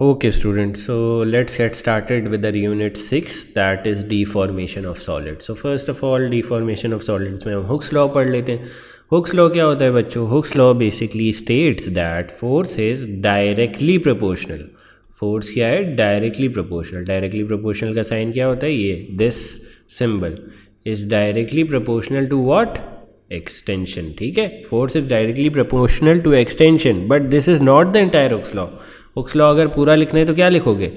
Okay students, so let's get started with the unit 6, that is deformation of solids. So first of all, deformation of solids में हम Hooke's law पढ़ लेते हैं. Hooke's law क्या होता है बच्चों? Hooke's law basically states that force is directly proportional. Force क्या है? Directly proportional. डायरेक्टली प्रोपोर्शनल का साइन क्या होता है? ये this symbol is directly proportional to what? Extension. ठीक है, force is directly proportional to extension, but this is not the entire Hooke's law. Hooke's law अगर पूरा लिखना है तो क्या लिखोगे?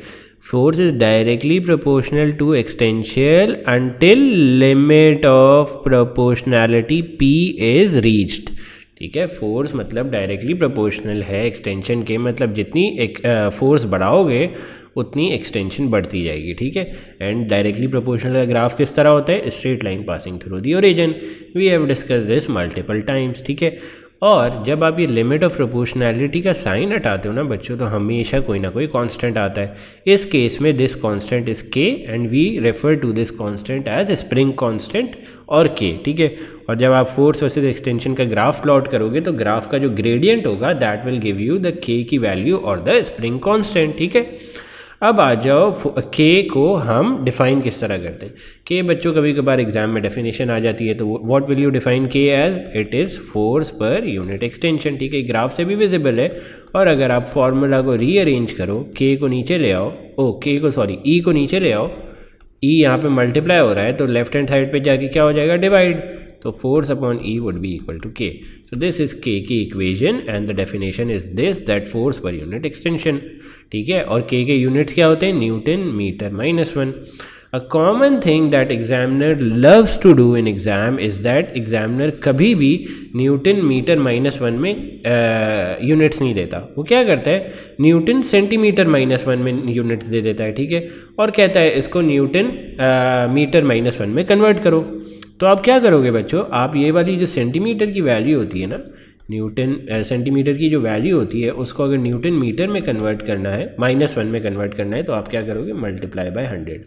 Force is directly proportional to extension until limit of proportionality P is reached. ठीक है, फोर्स मतलब डायरेक्टली प्रोपोर्शनल है एक्सटेंशन के, मतलब जितनी फोर्स बढ़ाओगे उतनी एक्सटेंशन बढ़ती जाएगी. ठीक है, एंड डायरेक्टली प्रोपोर्शनल का ग्राफ किस तरह होता है? Straight line passing through the origin. We have discuss this multiple times. ठीक है, और जब आप ये लिमिट ऑफ प्रोपोर्शनैलिटी का साइन हटाते हो ना बच्चों, तो हमेशा कोई ना कोई कांस्टेंट आता है. इस केस में this constant is k and we refer to this constant as spring constant और के. ठीक है, और जब आप फोर्स वर्सेस एक्सटेंशन का ग्राफ प्लॉट करोगे तो ग्राफ का जो ग्रेडियंट होगा that will give you the k की वैल्यू और द स्प्रिंग कांस्टेंट. ठीक है, अब आ जाओ के को हम डिफाइन किस तरह करते हैं. के बच्चों कभी कभार एग्जाम में डेफिनेशन आ जाती है, तो what will you define k as? It is force पर यूनिट एक्सटेंशन. ठीक है, ग्राफ से भी विजिबल है. और अगर आप फॉर्मूला को रीअरेंज करो, के को नीचे ले आओ, ई को नीचे ले आओ, ई यहाँ पे मल्टीप्लाई हो रहा है तो लेफ्ट हैंड साइड पे जाके क्या हो जाएगा? डिवाइड. तो force upon e would be equal to k. So this is k की equation and the definition is this, that force पर यूनिट एक्सटेंशन. ठीक है, और के यूनिट्स क्या होते हैं? Newton metre minus 1. A common thing that examiner loves to do in exam is that examiner कभी भी न्यूटन मीटर माइनस 1 में यूनिट्स नहीं देता. वो क्या करता है? न्यूटन सेंटीमीटर माइनस 1 में यूनिट्स दे देता है. ठीक है, और कहता है इसको न्यूटन मीटर माइनस 1 में कन्वर्ट करो. तो आप क्या करोगे बच्चों? आप ये वाली जो सेंटीमीटर की वैल्यू होती है ना, न्यूटन सेंटीमीटर की जो वैल्यू होती है उसको अगर न्यूटन मीटर में कन्वर्ट करना है, -1 में कन्वर्ट करना है, तो आप क्या करोगे? Multiply by 100.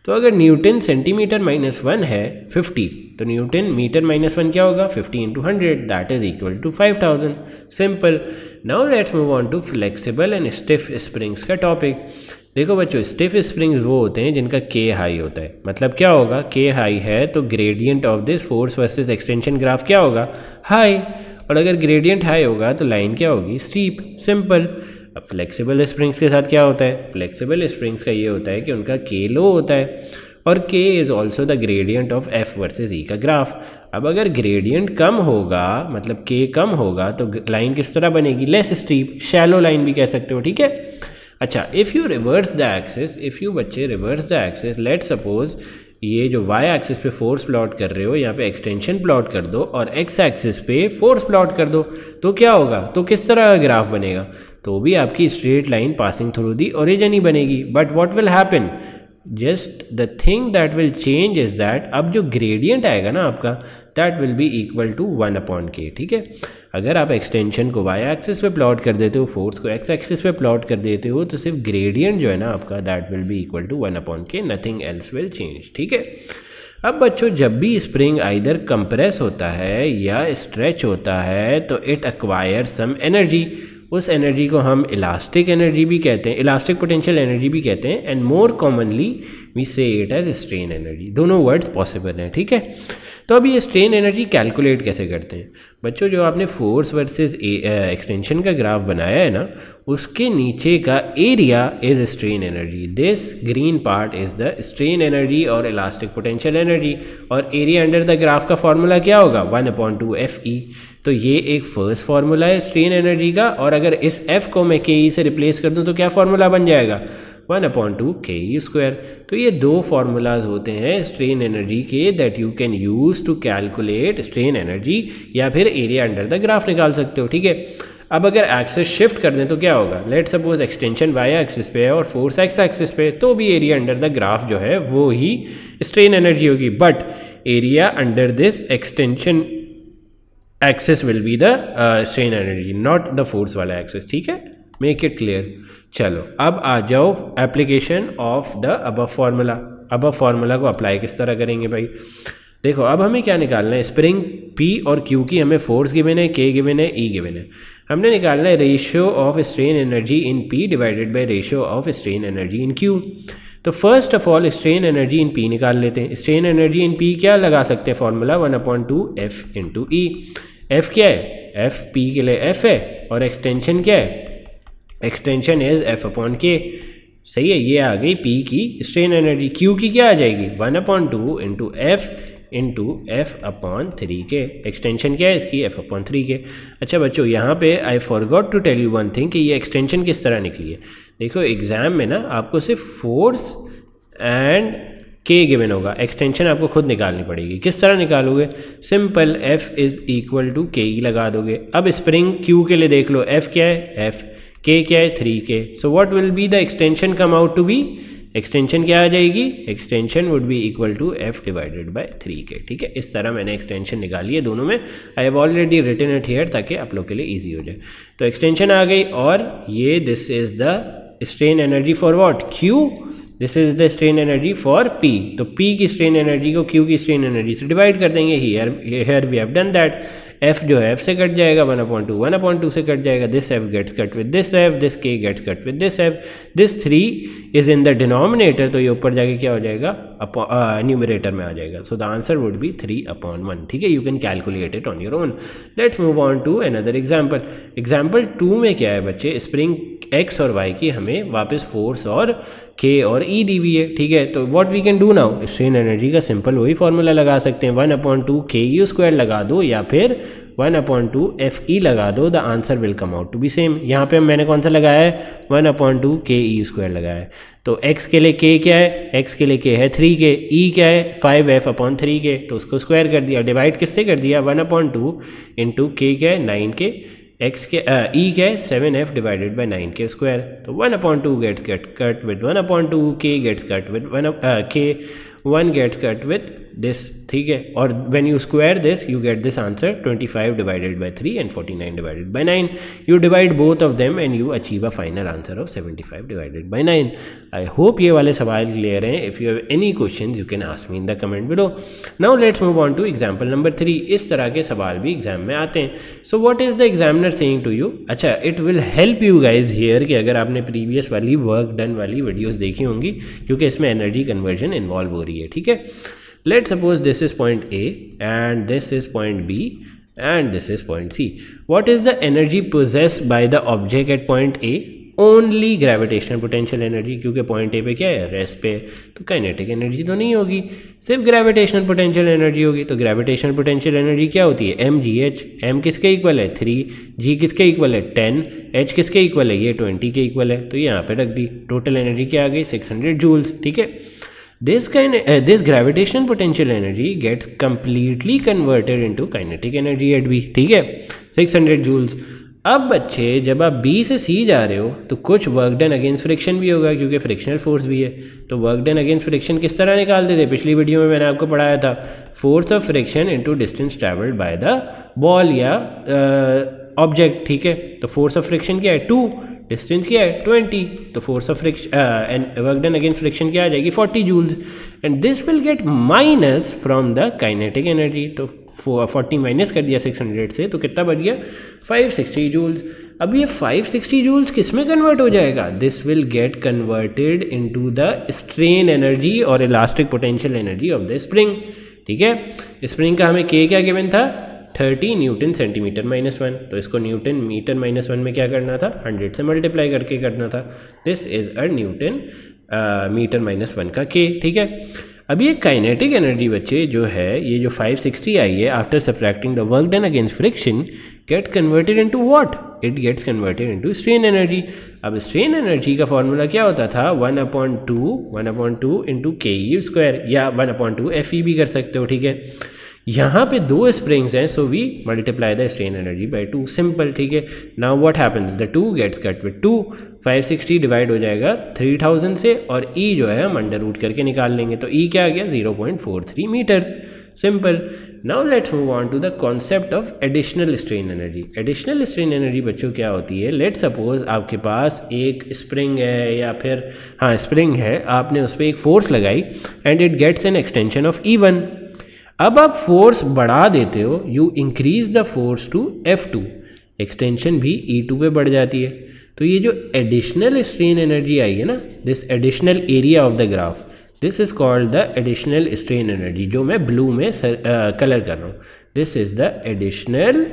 तो अगर न्यूटन सेंटीमीटर -1 है 50, तो न्यूटन मीटर -1 क्या होगा? 50 × 100, that is equal to 5000. Simple. Now let's move on to flexible and stiff springs का टॉपिक. देखो बच्चों, स्टिफ स्प्रिंग्स वो होते हैं जिनका के हाई होता है. मतलब क्या होगा? के हाई है तो gradient of this force versus extension graph क्या होगा? हाई. और अगर ग्रेडियंट हाई होगा तो लाइन क्या होगी? स्टीप. सिंपल. अब फ्लेक्सिबल स्प्रिंग्स के साथ क्या होता है? फ्लेक्सिबल स्प्रिंग्स का ये होता है कि उनका के लो होता है, और K is also the gradient of F versus E का ग्राफ. अब अगर ग्रेडियंट कम होगा, मतलब के कम होगा, तो लाइन किस तरह बनेगी? लेस स्टीप, शैलो लाइन भी कह सकते हो. ठीक है, अच्छा, if you reverse the axis, reverse the axis, let suppose ये जो y एक्सिस पे फोर्स प्लॉट कर रहे हो, यहाँ पे एक्सटेंशन प्लॉट कर दो और x एक्सिस पे फोर्स प्लॉट कर दो, तो क्या होगा? तो किस तरह का ग्राफ बनेगा? तो भी आपकी straight line passing through the origin ही बनेगी. But what will happen? Just the thing that will change is that अब जो ग्रेडियंट आएगा ना आपका, that will be equal to 1/k. ठीक है, अगर आप एक्सटेंशन को y एक्सिस पे प्लॉट कर देते हो, फोर्स को x एक्सिस पे प्लॉट कर देते हो, तो सिर्फ ग्रेडियंट जो है ना आपका, that will be equal to 1/k, nothing else will change. ठीक है, अब बच्चों जब भी स्प्रिंग आइदर कंप्रेस होता है या स्ट्रेच होता है तो इट एक्वायर सम एनर्जी. उस एनर्जी को हम इलास्टिक एनर्जी भी कहते हैं, इलास्टिक पोटेंशियल एनर्जी भी कहते हैं, एंड मोर कॉमनली वी से इट एज स्ट्रेन एनर्जी. दोनों वर्ड्स पॉसिबल हैं. ठीक है, तो अब ये स्ट्रेन एनर्जी कैलकुलेट कैसे करते हैं बच्चों? जो आपने फोर्स वर्सेस एक्सटेंशन का ग्राफ बनाया है ना, उसके नीचे का area is strain energy. This green part is the strain energy और इलास्टिक पोटेंशियल एनर्जी, और एरिया अंडर द ग्राफ का फॉर्मूला क्या होगा? 1/2 FE. तो ये एक फर्स्ट फार्मूला है स्ट्रेन एनर्जी का, और अगर इस F को मैं KE से रिप्लेस कर दूं तो क्या फार्मूला बन जाएगा? 1/2 KE². तो ये दो फार्मूलाज होते हैं स्ट्रेन एनर्जी के, that you can use to calculate strain energy, या फिर एरिया अंडर द ग्राफ निकाल सकते हो. ठीक है, अब अगर एक्सिस शिफ्ट कर दें तो क्या होगा? Let suppose extension y axis पे है और फोर्स x एक्सिस पे, तो भी एरिया अंडर द ग्राफ जो है वो ही स्ट्रेन एनर्जी होगी. But area under this extension axis will be the strain energy, not the force वाला एक्सिस. ठीक है, मेक इट क्लियर. चलो अब आ जाओ application of the above formula. Above formula को अप्लाई किस तरह करेंगे भाई? देखो अब हमें क्या निकालना है? स्प्रिंग P और Q की हमें फोर्स गिवन है, K गिवन है, E गिवन है. हमने निकालना है ratio of strain energy in P divided by ratio of strain energy in Q. तो first of all strain energy in P निकाल लेते हैं। स्ट्रेन एनर्जी इन पी क्या लगा सकते हैं फॉर्मूला 1/2 एफ इंटू ई। एफ क्या है, एफ पी के लिए एफ है और एक्सटेंशन क्या है, एक्सटेंशन इज एफ अपॉन के। सही है, ये आ गई पी की स्ट्रेन एनर्जी। क्यू की क्या आ जाएगी 1/2 इंटू एफ अपॉन 3 के। एक्सटेंशन क्या है इसकी, एफ अपॉन 3 के। अच्छा बच्चों, यहाँ पे I forgot to tell you one thing कि ये एक्सटेंशन किस तरह निकली है। देखो एग्जाम में ना आपको सिर्फ फोर्स एंड के गिवन होगा, एक्सटेंशन आपको खुद निकालनी पड़ेगी। किस तरह निकालोगे, simple f is equal to k e लगा दोगे। अब स्प्रिंग क्यू के लिए देख लो, एफ क्या है, एफ, के क्या है 3 के। So what will be the extension come out to be, extension क्या आ जाएगी, extension would be equal to f divided by 3 k. ठीक है, इस तरह मैंने एक्सटेंशन निकाली है दोनों में। I have already written it here ताकि आप लोग के लिए इजी हो जाए। तो एक्सटेंशन आ गई और ये this is the strain energy for what, q. This is the strain energy for p. तो पी की स्ट्रेन एनर्जी को क्यू की स्ट्रेन एनर्जी से डिवाइड कर देंगे। Here we have done that. F जो है एफ से कट जाएगा, 1/2 से कट जाएगा। This F gets cut with this F, this K gets cut with this F. This 3 is in the denominator, तो ये ऊपर जाके क्या हो जाएगा, न्यूमरेटर में आ जाएगा। So the answer would be 3/1। ठीक है, you can calculate it on your own. Let's move on to another example. Example 2 में क्या है बच्चे, स्प्रिंग एक्स और वाई की हमें वापस फोर्स और के और ई दी हुई है। ठीक है, तो what we can do now, strain energy का सिंपल वही फॉर्मूला लगा सकते हैं, 1/2 के यू स्क्वायर लगा दो या फिर 1/2 एफ ई लगा दो। The answer will come out to be same. यहाँ पे मैंने कौन सा लगाया है, 1/2 के ई स्क्वायर लगाया है। तो x के लिए k क्या है, x के लिए k है 3 के, e क्या है 5f अपॉन 3 के, तो उसको स्क्वायर कर दिया। डिवाइड किससे कर दिया, 1/2 इंटू के क्या है 9 के, x के e क्या है 7f डिवाइडेड बाई 9 के स्क्वायर। तो 1/2 gets cut with 1/2, k gets cut with 1 gets cut with this. ठीक है, और when you square this you get this answer 25 divided by 3 and 49 divided by 9। You divide both of them and you achieve a final answer of 75 divided by 9। I hope ये वाले सवाल clear हैं। If you have any questions you can ask me in the comment below. Now let's move on to example number 3। इस तरह के सवाल भी exam में आते हैं। So what is the examiner saying to you. अच्छा, it will help you guys here कि अगर आपने प्रीवियस वाली वर्क डन वाली वीडियोज़ देखी होंगी, क्योंकि इसमें एनर्जी कन्वर्जन इन्वॉल्व हो रही है। ठीक है, let's suppose this is point A and this is point B and this is point C. What is the energy possessed by the object at point A? Only gravitational potential energy, क्योंकि point A पे क्या है, rest पे, तो kinetic energy तो नहीं होगी, सिर्फ ग्रेविटेशनल पोटेंशियल एनर्जी होगी। तो ग्रेविटेशनल पोटेंशियल एनर्जी क्या होती है, mgh। m किसके इक्वल है 3, g किसके इक्वल है 10, h किसके इक्वल है, ये 20 के इक्वल है। तो यहाँ पे रख दी। टोटल एनर्जी क्या आ गई 600 जूल्स। ठीक है, this gravitational potential energy gets completely converted into kinetic energy at B। ठीक है, 600 joules। अब बच्चे जब आप B से C जा रहे हो तो कुछ वर्क डन अगेंस्ट फ्रिक्शन भी होगा, क्योंकि फ्रिक्शनल फोर्स भी है। तो वर्क डन अगेंस्ट फ्रिक्शन किस तरह निकालते थे, पिछली वीडियो में मैंने आपको पढ़ाया था, force of friction into distance travelled by the ball या ऑब्जेक्ट। ठीक है, तो फोर्स ऑफ फ्रिक्शन क्या है 2, डिस्टेंस क्या है 20, तो force of friction and work done against friction क्या आ जाएगी 40 joules. And this will get minus from the kinetic energy. तो 40 माइनस कर दिया 600 से, तो कितना बच गया 560 जूल्स। अब ये 560 जूल्स किस में कन्वर्ट हो जाएगा, this will get converted into the strain energy और elastic potential energy of the spring. ठीक है, स्प्रिंग का हमें के क्या गिवन था 30 न्यूटन सेंटीमीटर -1, तो इसको न्यूटन मीटर -1 में क्या करना था 100 से मल्टीप्लाई करके करना था। This is a newton metre -1 का के। ठीक है, अब ये काइनेटिक एनर्जी बच्चे जो है, ये जो 560 आई है after subtracting the work done against friction, gets converted into what, it gets converted into strain energy. अब स्ट्रेन एनर्जी का फॉर्मूला क्या होता था 1/2 इंटू के यू स्क्वायर, या 1/2 एफ ई भी कर सकते हो। ठीक है, यहाँ पे 2 स्प्रिंग्स हैं, so we multiply the strain energy by 2, simple. ठीक है, now what happens, the 2 gets cut with 2, 560 divide हो जाएगा 3000 से, और ई जो है हम अंडर रूट करके निकाल लेंगे। तो ई क्या आ गया 0.43 metres, simple. Now let's move on to the concept of additional strain energy. एडिशनल स्ट्रेन एनर्जी बच्चों क्या होती है, लेट्स सपोज आपके पास एक स्प्रिंग है, या फिर हाँ स्प्रिंग है, आपने उस पर एक फोर्स लगाई and it gets an extension of E1। अब आप फोर्स बढ़ा देते हो, you increase the force to F2, extension भी E2 पे बढ़ जाती है। तो ये जो एडिशनल स्ट्रेन एनर्जी आई है ना, this additional area of the graph, this is called the additional strain energy, जो मैं ब्लू में कलर कर रहा हूँ। This is the additional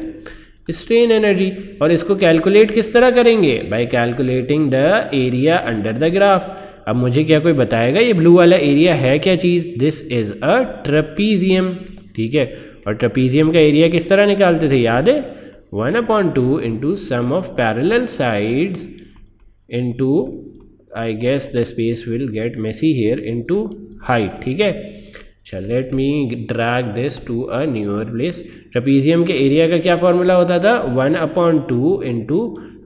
strain energy. और इसको कैलकुलेट किस तरह करेंगे? Bye calculating the area under the graph. अब मुझे क्या कोई बताएगा ये ब्लू वाला एरिया है क्या चीज़? दिस इज़ अ ट्रेपीजियम, ठीक है। और ट्रेपीजियम का एरिया किस तरह निकालते थे, याद है? 1/2 into sum of parallel sides into, I guess the space will get messy here, into height, ठीक है। चल let me drag this to a newer place. Trapezium के एरिया का क्या फॉर्मूला होता था? 1/2 into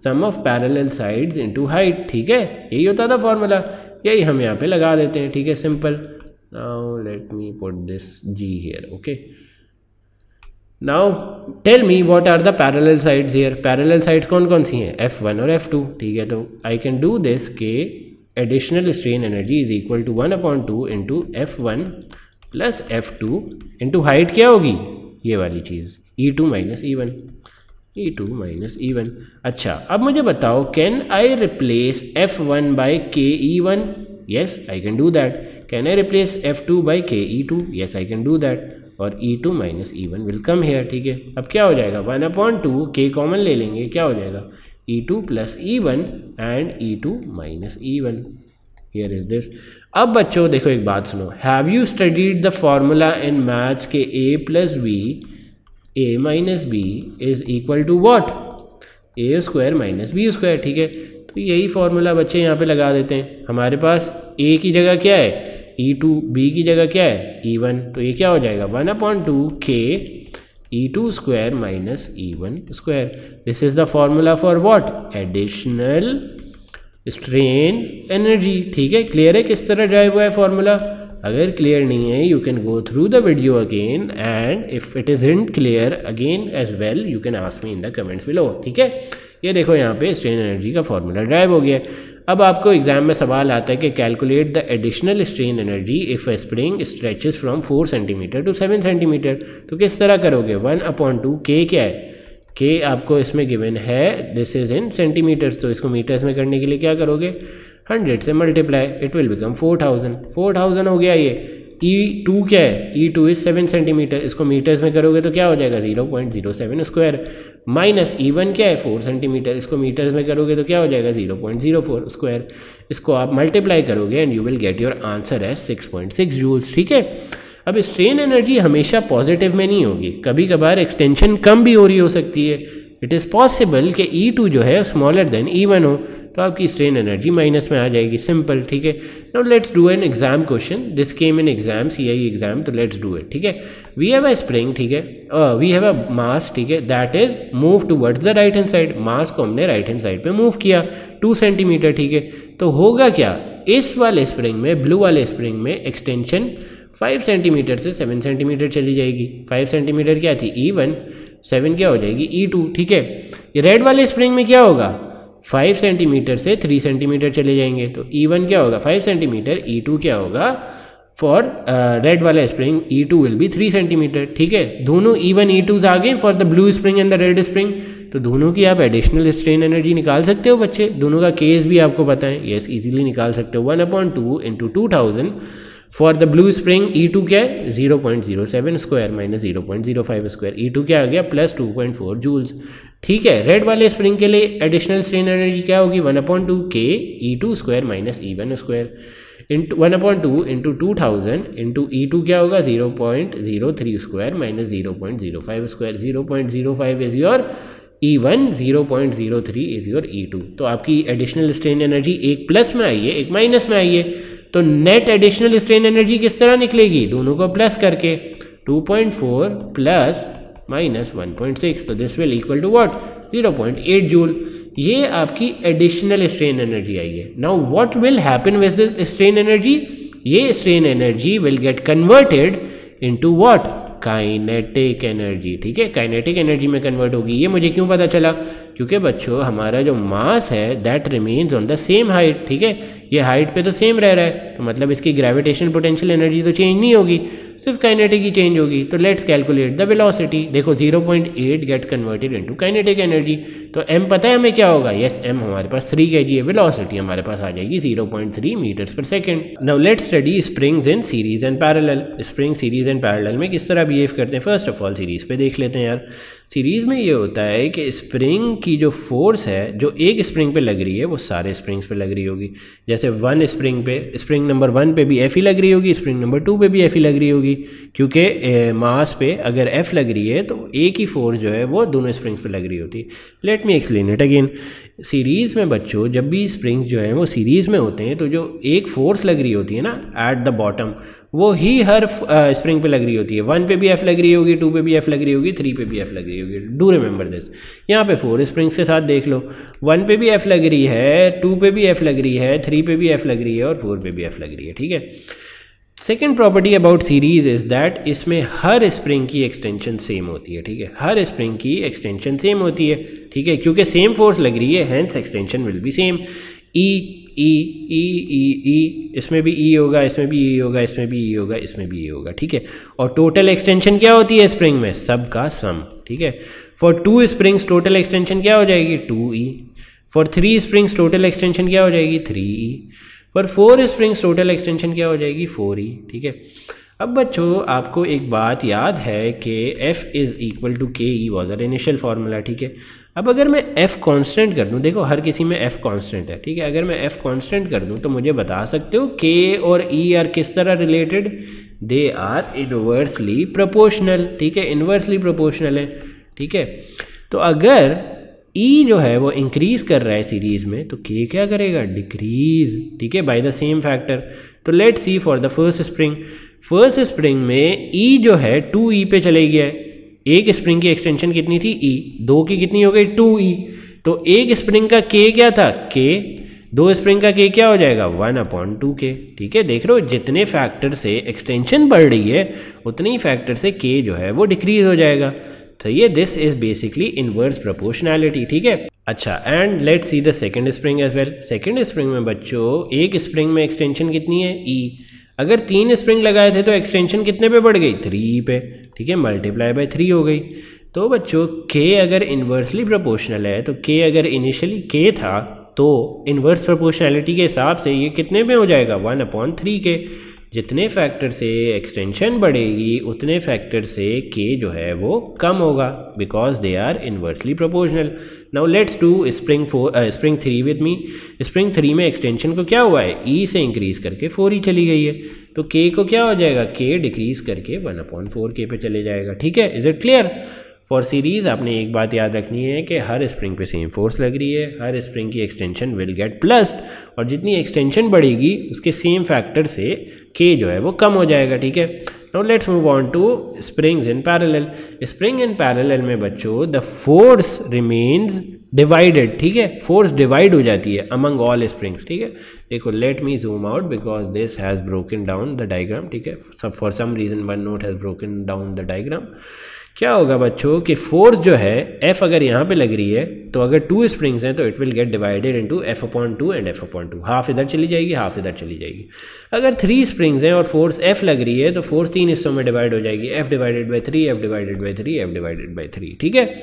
sum of parallel sides into height, ठीक है। यही होता था फॉर्मूला, यही हम यहाँ पे लगा देते हैं, ठीक है, simple. Now let me put this G here, okay. Now tell me what are the parallel sides here. Parallel sides कौन कौन सी हैं? F1 और F2, ठीक है। तो आई कैन डू दिस के additional strain energy is equal to 1/2 into F1 plus F2 into height क्या होगी? ये वाली चीज़, E2 minus E1, E2 minus E1। अच्छा, अब मुझे बताओ, can I replace F1 by KE1? Yes, I can do that. Can I replace F2 by KE2? Yes, I can do that. और E2 minus E1 will come here, ठीक है। अब क्या हो जाएगा? 1/2 K कॉमन ले लेंगे, क्या हो जाएगा? E2 plus E1 and E2 minus E1। Here is this. अब बच्चों देखो एक बात सुनो, have you studied the formula in maths के A plus B A minus B is equal to what? A square minus B square, ठीक है। तो यही फॉर्मूला बच्चे यहाँ पे लगा देते हैं। हमारे पास A की जगह क्या है? E2, B की जगह क्या है? E1। तो ये क्या हो जाएगा? 1/2 K E2 square minus E1 square. This is the formula for what? Additional strain energy, ठीक है। क्लियर है किस तरह ड्राइव हुआ है फॉर्मूला? अगर क्लियर नहीं है, you can go through the video again, and if it is isn't clear again as well, you can ask me in the comments below, ठीक है। ये देखो यहाँ पे स्ट्रेन एनर्जी का फॉर्मूला ड्राइव हो गया। अब आपको एग्जाम में सवाल आता है कि calculate the additional strain energy if a spring stretches from 4 centimetre to 7 centimetre. तो किस तरह करोगे? 1/2 K क्या है? K आपको इसमें गिवन है, दिस इज इन सेंटीमीटर्स, तो इसको मीटर्स में करने के लिए क्या करोगे? 100 से मल्टीप्लाई, इट विल बिकम 4000 हो गया ये। E2 क्या है? E2 इज 7 सेंटीमीटर, इसको मीटर्स में करोगे तो क्या हो जाएगा? 0.07 स्क्वायर। माइनस E1 क्या है? 4 सेंटीमीटर, इसको मीटर्स में करोगे तो क्या हो जाएगा? 0.04 स्क्वायर। इसको आप मल्टीप्लाई करोगे and you will get your answer as 6.6 joules, ठीक है। अब स्ट्रेन एनर्जी हमेशा पॉजिटिव में नहीं होगी, कभी कभार एक्सटेंशन कम भी हो रही हो सकती है। इट इज़ पॉसिबल कि E2 जो है स्मॉलर देन E1 हो, तो आपकी स्ट्रेन एनर्जी माइनस में आ जाएगी, सिंपल, ठीक है। Now let's do an exam question, this came in exam, CIE exam, तो लेट्स डू इट, ठीक है। वी हैव अ स्प्रिंग, ठीक है, वी हैव अ मास, ठीक है, that is move towards the right hand side. Mass को हमने right hand side पे मूव किया 2 सेंटीमीटर, ठीक है। तो होगा क्या? इस वाले स्प्रिंग में, ब्लू वाले स्प्रिंग में एक्सटेंशन 5 सेंटीमीटर से 7 सेंटीमीटर चली जाएगी। 5 सेंटीमीटर क्या थी? E1, 7 क्या हो जाएगी? E2, ठीक है। ये रेड वाले स्प्रिंग में क्या होगा? 5 सेंटीमीटर से 3 सेंटीमीटर चले जाएंगे, तो E1 क्या होगा? 5 सेंटीमीटर, E2 क्या होगा? फॉर रेड वाला spring E2 will be 3 centimetre, ठीक है। दोनों E1 E2s आ गए for the blue spring and the red spring, तो दोनों की आप एडिशनल स्ट्रेन एनर्जी निकाल सकते हो बच्चे। दोनों का केस भी आपको पता है, यस, इजीली निकाल सकते हो। 1/2 into 2000 for the blue spring E2 क्या है? 0.07 स्क्वायर माइनस 0.05 स्क्वायर। E2 क्या आ गया? प्लस 2.4 जूल्स, ठीक है। रेड वाले स्प्रिंग के लिए एडिशनल स्ट्रेन एनर्जी क्या होगी? 1/2 K E2 square minus E1 square into 1/2 into 2000 into E2 क्या होगा? 0.03 square minus 0.05 square. 0.05 is your E1, 0.03 is your E2। तो आपकी एडिशनल स्ट्रेन एनर्जी एक प्लस में आई है, एक माइनस में आई है, तो नेट एडिशनल स्ट्रेन एनर्जी किस तरह निकलेगी? दोनों को प्लस करके 2.4 प्लस माइनस 1.6, तो this will equal to what? 0.8 joule. ये आपकी एडिशनल स्ट्रेन एनर्जी आई है। Now what will happen with the strain energy? ये strain energy will get converted into what? Kinetic energy, ठीक है। काइनेटिक एनर्जी में कन्वर्ट होगी। ये मुझे क्यों पता चला? क्योंकि बच्चों हमारा जो मास है that remains on the same height, ठीक है। ये हाइट पे तो सेम रह रहा है, तो मतलब इसकी ग्रेविटेशनल पोटेंशियल एनर्जी तो चेंज नहीं होगी, सिर्फ काइनेटिक ही चेंज होगी। तो लेट्स कैलकुलेट द वेलोसिटी। देखो 0.8 gate converted into kinetic energy, तो m पता है हमें क्या होगा, यस m हमारे पास 3 kg है, वेलोसिटी हमारे पास आ जाएगी 0.3 मीटर्स पर second. Now let's study springs in series and parallel. Spring series and parallel में किस तरह बिहेव करते हैं, फर्स्ट ऑफ ऑल सीरीज पे देख लेते हैं यार। सीरीज में ये होता है कि स्प्रिंग की जो फोर्स है जो एक स्प्रिंग पे लग रही है वो सारे स्प्रिंग्स पे लग रही होगी। जैसे वन स्प्रिंग पे, स्प्रिंग नंबर 1 पे भी एफ ही लग रही होगी, स्प्रिंग नंबर 2 पे भी एफ ही लग रही होगी, क्योंकि मास पे अगर एफ लग रही है तो एक ही फोर्स जो है वो दोनों स्प्रिंग्स पे लग रही होती है। Let me explain it again. Series में बच्चों जब भी स्प्रिंग्स जो हैं वो सीरीज़ में होते हैं तो जो एक फोर्स लग रही होती है ना एट द बॉटम, वो ही हर स्प्रिंग पे लग रही होती है। 1 पे भी एफ लग रही होगी, 2 पे भी एफ लग रही होगी, 3 पे भी एफ लग रही होगी। Do remember this. यहाँ पे 4 स्प्रिंग्स के साथ देख लो, 1 पे भी एफ लग रही है, 2 पे भी एफ लग रही है, 3 पे भी एफ लग रही है और 4 पे भी एफ लग रही है, ठीक है। Second property about series is that इसमें हर स्प्रिंग की एक्सटेंशन सेम होती है, ठीक है। हर स्प्रिंग की एक्सटेंशन सेम होती है, ठीक है, क्योंकि सेम फोर्स लग रही है, hence extension will be same. E E E E E, इसमें भी ई होगा, इसमें भी ई होगा, इसमें भी ई होगा, इसमें भी ई होगा, ठीक है। और टोटल एक्सटेंशन क्या होती है स्प्रिंग में, सब का सम, ठीक है। फॉर 2 स्प्रिंग्स टोटल एक्सटेंशन क्या हो जाएगी, 2e। For 3 springs total extension क्या हो जाएगी, 3e। For 4 springs total extension क्या हो जाएगी, 4e, ठीक है। अब बच्चों आपको एक बात याद है कि F is equal to k E was are initial formula, ठीक है। अब अगर मैं F कांस्टेंट कर दूं, देखो हर किसी में F कांस्टेंट है, ठीक है। अगर मैं F कांस्टेंट कर दूं तो मुझे बता सकते हो K और E आर किस तरह related, they are inversely proportional, ठीक है, इनवर्सली प्रोपोर्शनल है, ठीक है। तो अगर E जो है वो इंक्रीज कर रहा है सीरीज में तो K क्या करेगा, डिक्रीज, ठीक है, बाय द सेम फैक्टर। तो let's see for the first spring. First spring में E जो है 2E पे चले गया है। एक स्प्रिंग की एक्सटेंशन कितनी थी, E, 2 की कितनी हो गई, 2E। तो एक स्प्रिंग का K क्या था, K, 2 स्प्रिंग का K क्या हो जाएगा, 1/2K, ठीक है। देख रहे हो जितने फैक्टर से एक्सटेंशन बढ़ रही है उतने ही फैक्टर से K जो है वो डिक्रीज हो जाएगा। तो ये this is basically inverse proportionality, ठीक है। अच्छा, and let's see the second spring as well. Second spring में बच्चों एक स्प्रिंग में एक्सटेंशन कितनी है, E। अगर 3 स्प्रिंग लगाए थे तो एक्सटेंशन कितने पे बढ़ गई, 3 पे, ठीक है, मल्टीप्लाई बाय 3 हो गई। तो बच्चों K अगर इन्वर्सली प्रोपोर्शनल है तो K अगर इनिशियली K था तो इन्वर्स प्रोपोर्शनैलिटी के हिसाब से ये कितने में हो जाएगा, 1/3K। जितने फैक्टर से एक्सटेंशन बढ़ेगी उतने फैक्टर से K जो है वो कम होगा, because they are inversely proportional. Now let's do spring 3 with me. Spring 3 में एक्सटेंशन को क्या हुआ है, E से इंक्रीज करके 4E चली गई है, तो K को क्या हो जाएगा, K डिक्रीज करके 1/4K पे चले जाएगा, ठीक है। Is it clear. For series आपने एक बात याद रखनी है कि हर स्प्रिंग पे सेम फोर्स लग रही है, हर स्प्रिंग की एक्सटेंशन विल गेट प्लस्ड, और जितनी एक्सटेंशन बढ़ेगी उसके सेम फैक्टर से K जो है वो कम हो जाएगा, ठीक है। Now let's move on two springs in parallel. Spring in parallel में बच्चों द फोर्स रिमेन्स डिवाइडेड, ठीक है, फोर्स डिवाइड हो जाती है अमंग ऑल स्प्रिंग्स, ठीक है। देखो let me zoom out because this has broken down the diagram, ठीक है। For some reason OneNote has broken down the diagram. क्या होगा बच्चों कि फोर्स जो है F अगर यहाँ पे लग रही है तो अगर 2 स्प्रिंग्स हैं तो it will get divided into F/2 and F/2, half इधर चली जाएगी, हाफ इधर चली जाएगी। अगर 3 स्प्रिंग्स हैं और फोर्स F लग रही है तो फोर्स 3 हिस्सों में डिवाइड हो जाएगी, F/3, F/3, F/3, ठीक है।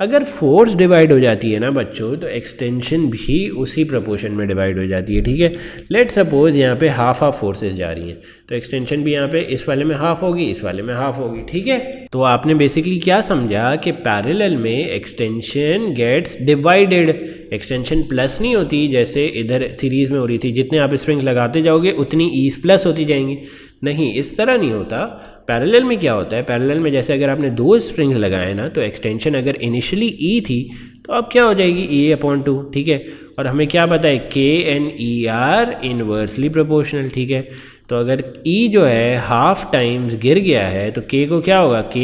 अगर फोर्स डिवाइड हो जाती है ना बच्चों तो एक्सटेंशन भी उसी प्रोपोर्शन में डिवाइड हो जाती है, ठीक है। लेट सपोज यहाँ पे हाफ फोर्सेस जा रही हैं तो एक्सटेंशन भी यहाँ पे इस वाले में हाफ होगी, इस वाले में हाफ होगी, ठीक है। तो आपने बेसिकली क्या समझा कि पैरेलल में extension gets divided, extension plus नहीं होती जैसे इधर सीरीज में हो रही थी, जितने आप स्प्रिंग्स लगाते जाओगे उतनी ईज प्लस होती जाएंगी। नहीं, इस तरह नहीं होता। पैरेलल में क्या होता है, पैरेलल में जैसे अगर आपने 2 स्प्रिंग्स लगाए ना तो एक्सटेंशन अगर इनिशियली E थी तो अब क्या हो जाएगी, A/2, ठीक है। और हमें क्या पता है K and E are inversely proportional, ठीक है। तो अगर E जो है हाफ टाइम्स गिर गया है तो K को क्या होगा, K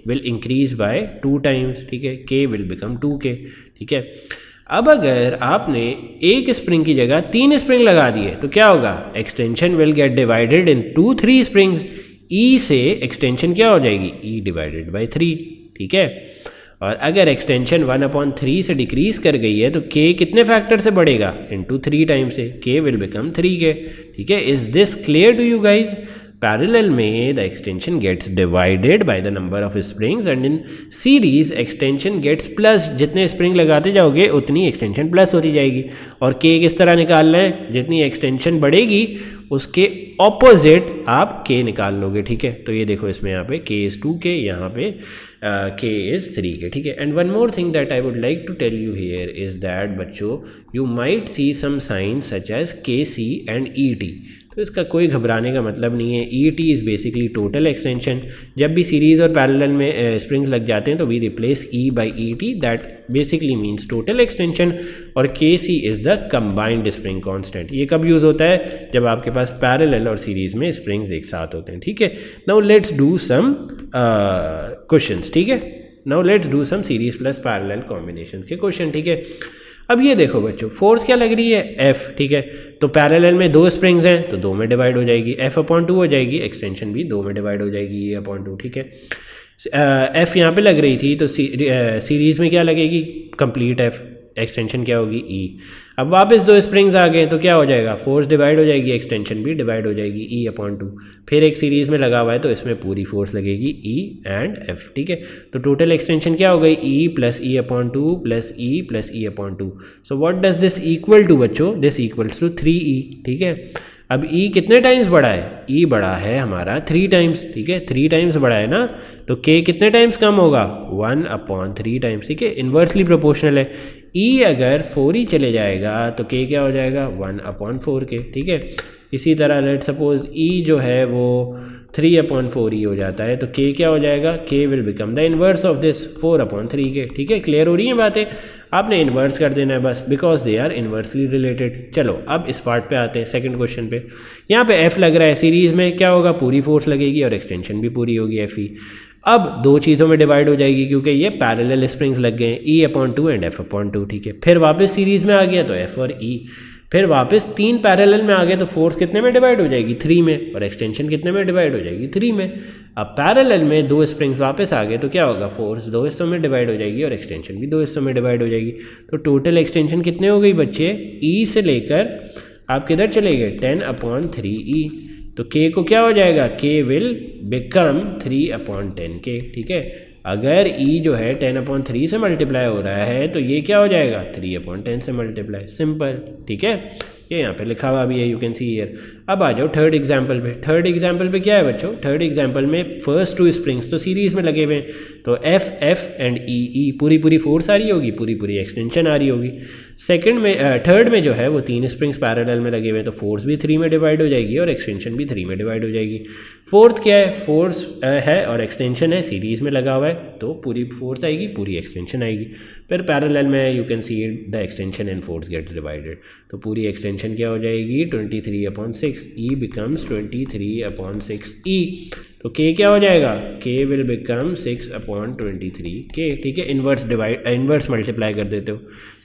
will increase by 2 times, ठीक है, K विल बिकम 2K, ठीक है। अब अगर आपने एक स्प्रिंग की जगह 3 स्प्रिंग लगा दिए तो क्या होगा, extension will get divided in 3 springs. E से एक्सटेंशन क्या हो जाएगी, E/3, ठीक है। और अगर एक्सटेंशन 1/3 से डिक्रीज कर गई है तो k कितने फैक्टर से बढ़ेगा, इंटू 3 टाइम से, k विल बिकम 3k, ठीक है। Is this clear to you guys? Parallel में the extension gets divided by the number of springs and in series extension gets plus, जितने स्प्रिंग लगाते जाओगे उतनी एक्सटेंशन प्लस होती जाएगी। और k किस तरह निकालना है, जितनी एक्सटेंशन बढ़ेगी उसके ऑपोजिट आप k निकाल लोगे, ठीक है। तो ये देखो इसमें यहाँ पे k इज़ 2k, यहाँ पे k इज़ 3k, ठीक है। And one more thing that I would like to tell you here is that बच्चों you might see some signs such as kc and et, तो इसका कोई घबराने का मतलब नहीं है। et is basically total extension. जब भी सीरीज़ और पैरेलल में स्प्रिंग्स लग जाते हैं तो we replace e by et, that basically means total extension. और kc is the combined spring constant. ये कब यूज़ होता है, जब आपके पास पैरेलल और सीरीज़ में स्प्रिंग्स एक साथ होते हैं, ठीक है। Now let's do some questions, ठीक है। Now let's do some series plus parallel combination के क्वेश्चन, ठीक है। अब ये देखो बच्चों, फोर्स क्या लग रही है, F, ठीक है। तो पैरेलल में 2 स्प्रिंग्स हैं तो 2 में डिवाइड हो जाएगी, F/2 हो जाएगी, एक्सटेंशन भी 2 में डिवाइड हो जाएगी, E/2, ठीक है। F यहाँ पे लग रही थी तो सीरीज़ में क्या लगेगी, कंप्लीट F, एक्सटेंशन क्या होगी, E। अब वापस 2 स्प्रिंग्स आ गए तो क्या हो जाएगा, फोर्स डिवाइड हो जाएगी, एक्सटेंशन भी डिवाइड हो जाएगी, E/2। फिर एक सीरीज़ में लगा हुआ है तो इसमें पूरी फोर्स लगेगी E एंड F, ठीक है। तो टोटल एक्सटेंशन क्या हो गई, E plus E/2 plus E plus E/2। So what does this equal to बच्चों, दिस इक्वल्स टू 3E, ठीक है। अब E कितने टाइम्स बढ़ा है, E बढ़ा है हमारा 3 टाइम्स, ठीक है। 3 टाइम्स बढ़ा है ना, तो K कितने टाइम्स कम होगा, 1/3 टाइम्स, ठीक है। इन्वर्सली प्रोपोर्शनल है। E अगर 4 ही चले जाएगा तो K क्या हो जाएगा, 1/4K, ठीक है। इसी तरह लेट सपोज E जो है वो 3/4 हो जाता है तो K क्या हो जाएगा, K will become the inverse of this 4/3K, ठीक है। क्लियर हो रही है बातें, आपने इन्वर्स कर देना है बस, because they are inversely related. चलो अब इस पार्ट पे आते हैं, सेकंड क्वेश्चन पे। यहाँ पे F लग रहा है, सीरीज़ में क्या होगा, पूरी फोर्स लगेगी और एक्सटेंशन भी पूरी होगी, FE। अब 2 चीज़ों में डिवाइड हो जाएगी क्योंकि ये पैरेलल स्प्रिंग्स लग गए, E/2 एंड F/2, ठीक है। फिर वापस सीरीज़ में आ गया तो F और E। फिर वापस 3 पैरेलल में आ गए तो फोर्स कितने में डिवाइड हो जाएगी, 3 में, और एक्सटेंशन कितने में डिवाइड हो जाएगी, 3 में। अब पैरेलल में 2 स्प्रिंग्स वापस आ गए तो क्या होगा, फोर्स 2 हिस्सों में डिवाइड हो जाएगी और एक्सटेंशन भी 2 हिस्सों में डिवाइड हो जाएगी। तो टोटल एक्सटेंशन कितने हो गई बच्चे, E से लेकर आप किधर चले गए, 10/3E। तो K को क्या हो जाएगा, K विल बिकम 3/10K, ठीक है। अगर E जो है 10/3 से मल्टीप्लाई हो रहा है तो ये क्या हो जाएगा, 3/10 से मल्टीप्लाई, सिंपल, ठीक है। ये यहाँ पे लिखा हुआ भी है, यू कैन सी हियर। अब आ जाओ थर्ड एग्जाम्पल पे। थर्ड एग्जाम्पल पे क्या है बच्चों, थर्ड एग्जाम्पल में फर्स्ट 2 स्प्रिंग्स तो सीरीज में लगे हुए हैं तो F एंड E पूरी फोर्स आ रही होगी, पूरी एक्सटेंशन आ रही होगी। सेकंड में थर्ड में जो है वो 3 स्प्रिंग्स पैरेलल में लगे हुए हैं तो फोर्स भी 3 में डिवाइड हो जाएगी और एक्सटेंशन भी 3 में डिवाइड हो जाएगी। फोर्थ क्या है, फोर्स है और एक्सटेंशन है, सीरीज में लगा हुआ है तो पूरी फोर्स आएगी, पूरी एक्सटेंशन आएगी। फिर पैरेलल में you can see the extension and force gate divided, तो पूरी एक्सटेंशन क्या हो जाएगी, 23/6, E बिकम्स 23/6E। तो K क्या हो जाएगा, K विल बिकम 6/23K, ठीक है। इन्वर्स मल्टीप्लाई कर देते हो,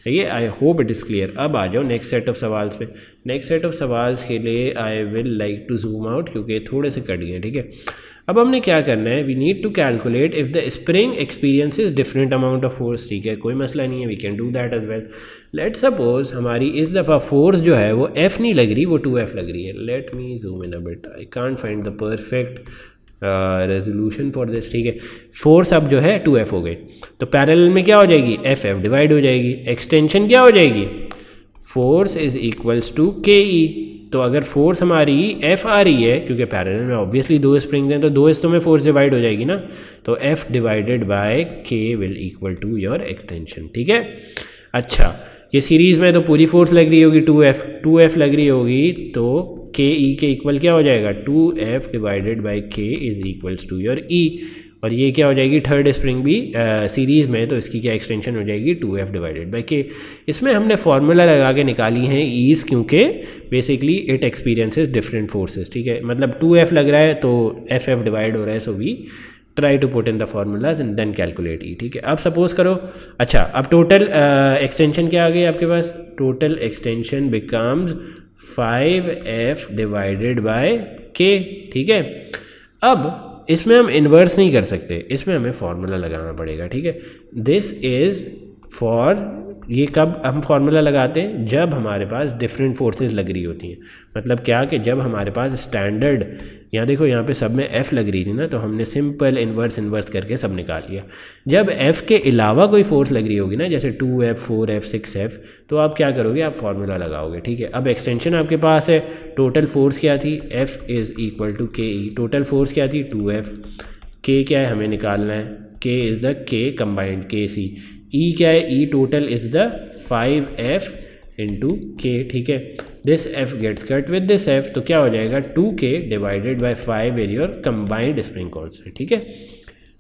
ठीक है। I hope it is clear. अब आ जाओ नेक्स्ट सेट ऑफ सवाल्स पे। नेक्स्ट सेट ऑफ सवाल्स के लिए I will like to zoom out क्योंकि थोड़े से कट गए, ठीक है। अब हमने क्या करना है, we need to calculate if the spring experiences different amount of force, ठीक है। कोई मसला नहीं है, we can do that as well. Let suppose हमारी इस दफ़ा फोर्स जो है वो F नहीं लग रही, वो 2F लग रही है। Let me zoom in a bit, I can't find the perfect resolution for this, ठीक है। फोर्स अब जो है 2F हो गई तो पैरेलल में क्या हो जाएगी, F डिवाइड हो जाएगी। एक्सटेंशन क्या हो जाएगी, force is equals to KE। तो अगर फोर्स हमारी F आ रही है क्योंकि पैरेलल में ऑब्वियसली 2 स्प्रिंग्स हैं तो 2 हिस्सों में फोर्स डिवाइड हो जाएगी ना, तो F divided by K will equal to your extension, ठीक है। अच्छा, ये सीरीज़ में तो पूरी फोर्स लग रही होगी 2F लग रही होगी तो KE के इक्वल क्या हो जाएगा, 2F divided by K is equals to your E। और ये क्या हो जाएगी, थर्ड स्प्रिंग भी सीरीज़ में तो इसकी क्या एक्सटेंशन हो जाएगी, 2F डिवाइडेड बाई K। इसमें हमने फार्मूला लगा के निकाली हैं ईज, क्योंकि basically it experiences different forces, ठीक है। मतलब 2F लग रहा है तो FF डिवाइड हो रहा है, so we try to put in the formulas and then calculate E, ठीक है। अब सपोज करो, अच्छा अब टोटल एक्सटेंशन क्या आ गई आपके पास, total extension becomes 5F divided by K, ठीक है। अब इसमें हम इन्वर्स नहीं कर सकते, इसमें हमें फार्मूला लगाना पड़ेगा, ठीक है। दिस इज़ फॉर, ये कब हम फार्मूला लगाते हैं, जब हमारे पास डिफरेंट फोर्सेस लग रही होती हैं। मतलब क्या कि जब हमारे पास स्टैंडर्ड, यहाँ देखो यहाँ पे सब में F लग रही थी ना, तो हमने सिंपल इन्वर्स करके सब निकाल लिया। जब F के अलावा कोई फोर्स लग रही होगी ना, जैसे 2F 4F 6F, तो आप क्या करोगे, आप फार्मूला लगाओगे, ठीक है। अब एक्सटेंशन आपके पास है, टोटल फोर्स क्या थी, F is equal to KE, total force क्या थी 2F, K क्या है हमें निकालना है, K is the K combined KC, E क्या है, E total is the 5F into K, ठीक है। This F gets cut with this F, तो क्या हो जाएगा 2K divided by 5 is your combined spring constant, ठीक है।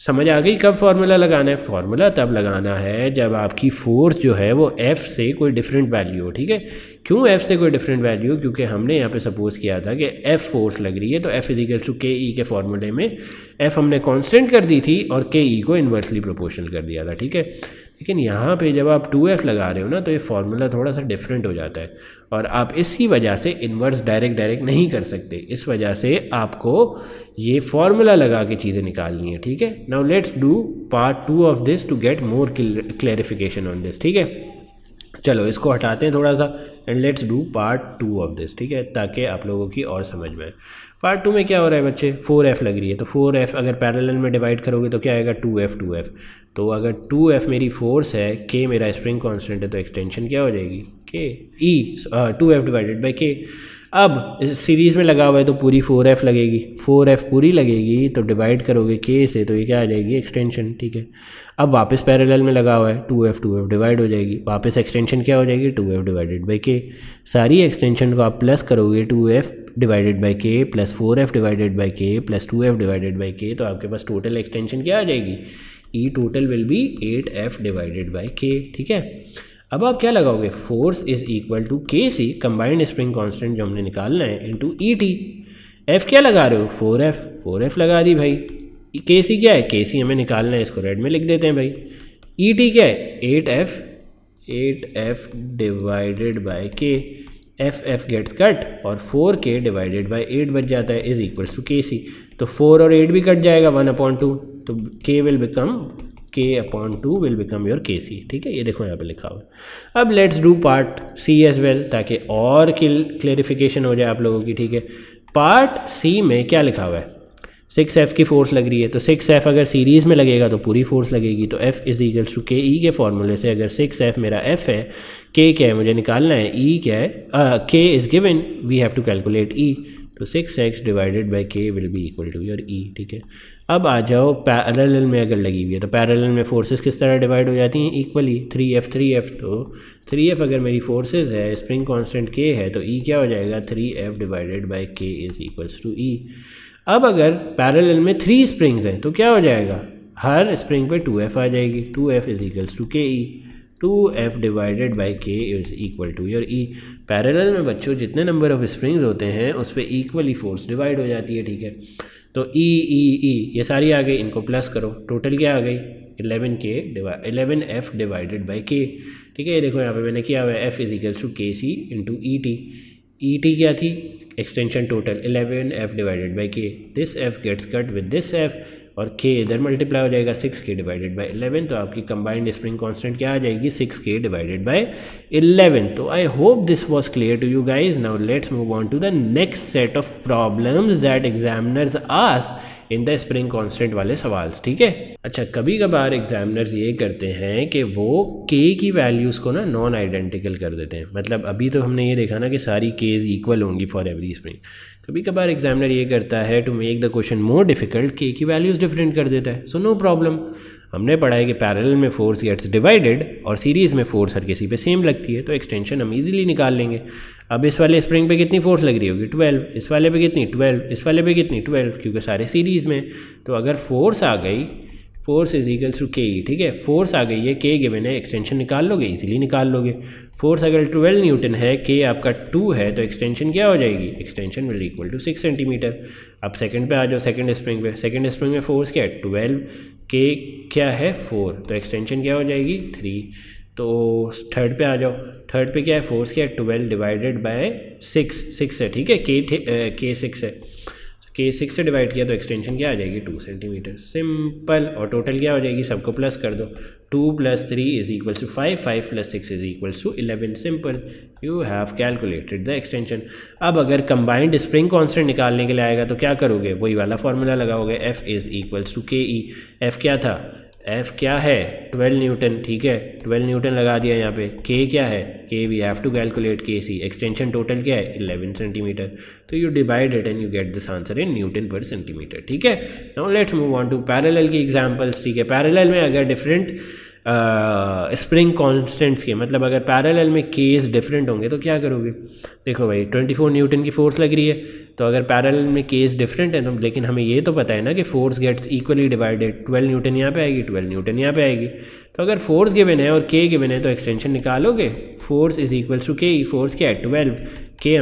समझ आ गई कब फार्मूला लगाना है, फार्मूला तब लगाना है जब आपकी फोर्स जो है वो F से कोई डिफरेंट वैल्यू हो, ठीक है। क्यों F से कोई डिफरेंट वैल्यू, क्योंकि हमने यहाँ पे सपोज किया था कि F फोर्स लग रही है, तो F इजिकल्स टू KE के फॉर्मूले में F हमने कांस्टेंट कर दी थी और KE को इन्वर्सली प्रोपोर्शनल कर दिया था, ठीक है। लेकिन यहाँ पे जब आप 2F लगा रहे हो ना, तो ये फार्मूला थोड़ा सा डिफरेंट हो जाता है और आप इसकी वजह से इन्वर्स डायरेक्ट नहीं कर सकते। इस वजह से आपको ये फार्मूला लगा के चीज़ें निकालनी है, ठीक है। Now let's do part 2 of this to get more clarification on this, ठीक है। चलो इसको हटाते हैं थोड़ा सा and let's do part 2 of this, ठीक है, ताकि आप लोगों की और समझ में आए। पार्ट 2 में क्या हो रहा है बच्चे, 4F लग रही है, तो 4F अगर पैरेलल में डिवाइड करोगे तो क्या आएगा 2F। तो अगर 2F मेरी फोर्स है, K मेरा स्प्रिंग कांस्टेंट है, तो एक्सटेंशन क्या हो जाएगी K E 2F divided by K। अब सीरीज़ में लगा हुआ है तो पूरी 4F लगेगी, 4F पूरी लगेगी तो डिवाइड करोगे K से, तो ये क्या आ जाएगी एक्सटेंशन, ठीक है। अब वापस पैरेलल में लगा हुआ है 2F डिवाइड हो जाएगी, वापस एक्सटेंशन क्या हो जाएगी 2F डिवाइडेड बाई K। सारी एक्सटेंशन को आप प्लस करोगे 2F divided by K plus 4F divided by K plus 2F divided by K, तो आपके पास टोटल एक्सटेंशन क्या आ जाएगी, E total will be 8F divided by K, ठीक है। अब आप क्या लगाओगे, force is equal to KC combined spring constant जो हमने निकालना है इंटू ET। F क्या लगा रहे हो 4F लगा दी भाई, KC क्या है, KC हमें निकालना है, इसको रेड में लिख देते हैं भाई। ET क्या है 8F divided by K, F gets cut और 4K डिवाइडेड बाई 8 बच जाता है इज इक्वल्स टू KC। तो 4 और 8 भी कट जाएगा 1/2, तो K/2 will become your KC, ठीक है। ये देखो यहाँ पे लिखा हुआ है। अब let's do part C as well, ताकि और क्लेरिफिकेशन हो जाए आप लोगों की, ठीक है। पार्ट C में क्या लिखा हुआ है, 6F की फोर्स लग रही है, तो 6F अगर सीरीज़ में लगेगा तो पूरी फोर्स लगेगी, तो F is equals to KE के फॉर्मूले से अगर 6F मेरा F है, K क्या है मुझे निकालना है, E क्या है, K is given, we have to calculate E, तो 6X divided by K will be equal to your E, ठीक है। अब आ जाओ पैरेलल में अगर लगी हुई है, तो पैरेलल में फोर्सेस किस तरह डिवाइड हो जाती हैं, इक्वली 3F। तो 3F अगर मेरी फोर्सेस है, स्प्रिंग कांस्टेंट K है, तो E क्या हो जाएगा 3F divided by K is equals to E। अब अगर पैरेलल में 3 स्प्रिंग्स हैं तो क्या हो जाएगा, हर स्प्रिंग पे 2F आ जाएगी, 2F is equals to KE, 2F divided by K is equal to your E। Parallel में बच्चों जितने नंबर ऑफ स्प्रिंग्स होते हैं उस पर इक्वली फोर्स डिवाइड हो जाती है, ठीक है। तो E ये सारी आ गई, इनको प्लस करो, टोटल क्या आ गई 11F डिवाइडेड बाई K, ठीक है। ये देखो यहाँ पे मैंने किया हुआ है, F is equals to KC into ET क्या थी extension total 11F divided by K, this F gets cut with this F और K इधर मल्टीप्लाई हो जाएगा 6K डिवाइडेड बाई 11, तो आपकी कंबाइंड स्प्रिंग कांस्टेंट क्या आ जाएगी 6K डिवाइडेड बाई 11। तो I hope this was clear to you guys. Now let's move on to the next set of problems that examiners ask in the spring constant वाले सवाल, ठीक है। अच्छा, कभी कभार एग्जामिनर्स ये करते हैं कि वो K की वैल्यूज़ को ना नॉन आइडेंटिकल कर देते हैं। मतलब अभी तो हमने ये देखा ना कि सारी K's इक्वल होंगी फॉर एवरी स्प्रिंग। कभी कभार एग्जामिनर ये करता है to make the question more difficult, K की वैल्यूज़ डिफरेंट कर देता है। सो नो प्रॉब्लम, हमने पढ़ा है कि पैरेलल में फोर्स गेट्स डिवाइडेड और सीरीज़ में फोर्स हर किसी पे सेम लगती है, तो एक्सटेंशन हम इजीली निकाल लेंगे। अब इस वाले स्प्रिंग पे कितनी फोर्स लग रही होगी 12, इस वाले पे कितनी 12, इस वाले पे कितनी 12, क्योंकि सारे सीरीज़ में। तो अगर फोर्स आ गई, force is equals to KE, ठीक है। फोर्स आ गई है, K गिवन है, एक्सटेंशन निकाल लोगे, इजीली निकाल लोगे। फोर्स अगर 12 न्यूटन है, K आपका 2 है, तो एक्सटेंशन क्या हो जाएगी, extension will equal to 6 centimetre. अब सेकंड पे आ जाओ, सेकंड स्प्रिंग पे, सेकंड स्प्रिंग में फोर्स क्या है 12, K क्या है 4, तो एक्सटेंशन क्या हो जाएगी 3। तो थर्ड पे आ जाओ, थर्ड पे क्या है फोर्स क्या है 12 डिवाइडेड बाय 6 है, ठीक है, K 6 है। के 6 से डिवाइड किया तो एक्सटेंशन क्या आ जाएगी 2 सेंटीमीटर, सिंपल। और टोटल क्या हो जाएगी, सबको प्लस कर दो, 2 + 3 = 5, 5 + 6 = 11, simple, you have calculated the extension. अब अगर कंबाइंड स्प्रिंग कांस्टेंट निकालने के लिए आएगा तो क्या करोगे, वही वाला फॉर्मूला लगाओगे, F = KE। F क्या था, F क्या है 12 न्यूटन, ठीक है, 12 न्यूटन लगा दिया यहाँ पे। K क्या है, K we have to calculate KC, extension total क्या है 11 सेंटीमीटर, तो you divide it and you get this answer in newton per centimetre, ठीक है। Now let's move on to parallel की एग्जांपल्स, ठीक है। पैरेलल में अगर डिफरेंट स्प्रिंग कांस्टेंट्स के, मतलब अगर पैरेलल में केस डिफरेंट होंगे तो क्या करोगे, देखो भाई 24 न्यूटन की फोर्स लग रही है, तो अगर पैरेलल में केस डिफरेंट है तो, लेकिन हमें ये तो पता है ना कि force gets equally divided, 12 newton यहाँ पे आएगी, 12 न्यूटन यहाँ पे आएगी। तो अगर फोर्स गिवन है और के गिवन है तो एक्सटेंशन निकालोगे, फोर्स = के, फोर्स क्या है 12, के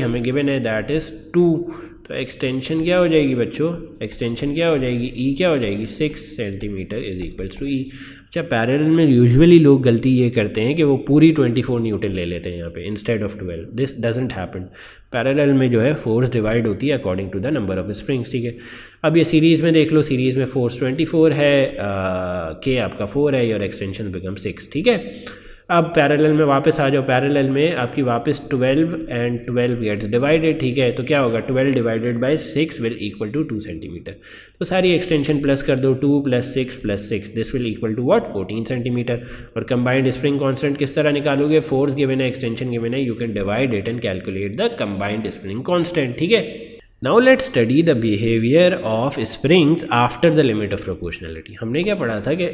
हमें गिवन है दैट इज़ 2, तो एक्सटेंशन क्या हो जाएगी बच्चों, एक्सटेंशन क्या हो जाएगी, ई क्या हो जाएगी 6 सेंटीमीटर = ई। अच्छा, पैरेलल में यूजुअली लोग गलती ये करते हैं कि वो पूरी 24 न्यूटन ले लेते हैं यहाँ पे instead of 12, this doesn't happen. Parallel में जो है फोर्स डिवाइड होती है according to the number of springs, ठीक है। अब ये सीरीज़ में देख लो, सीरीज़ में फोर्स 24 है, के आपका 4 है, और एक्सटेंशन बिकम 6, ठीक है। अब पैरेलल में वापस आ जाओ, पैरेलल में आपकी वापस 12 एंड 12 गेट्स डिवाइडेड, ठीक है, तो क्या होगा 12 / 6 विल इक्वल टू 2 सेंटीमीटर। तो सारी एक्सटेंशन प्लस कर दो, 2 + 6 + 6 this will equal to what 14 centimetre. और कंबाइंड स्प्रिंग कांस्टेंट किस तरह निकालोगे, फोर्स गिवन है, एक्सटेंशन गिवन है, you can divide it and calculate the combined spring constant, ठीक है। Now let's study the behavior of springs after the limit of proportionality। हमने क्या पढ़ा था कि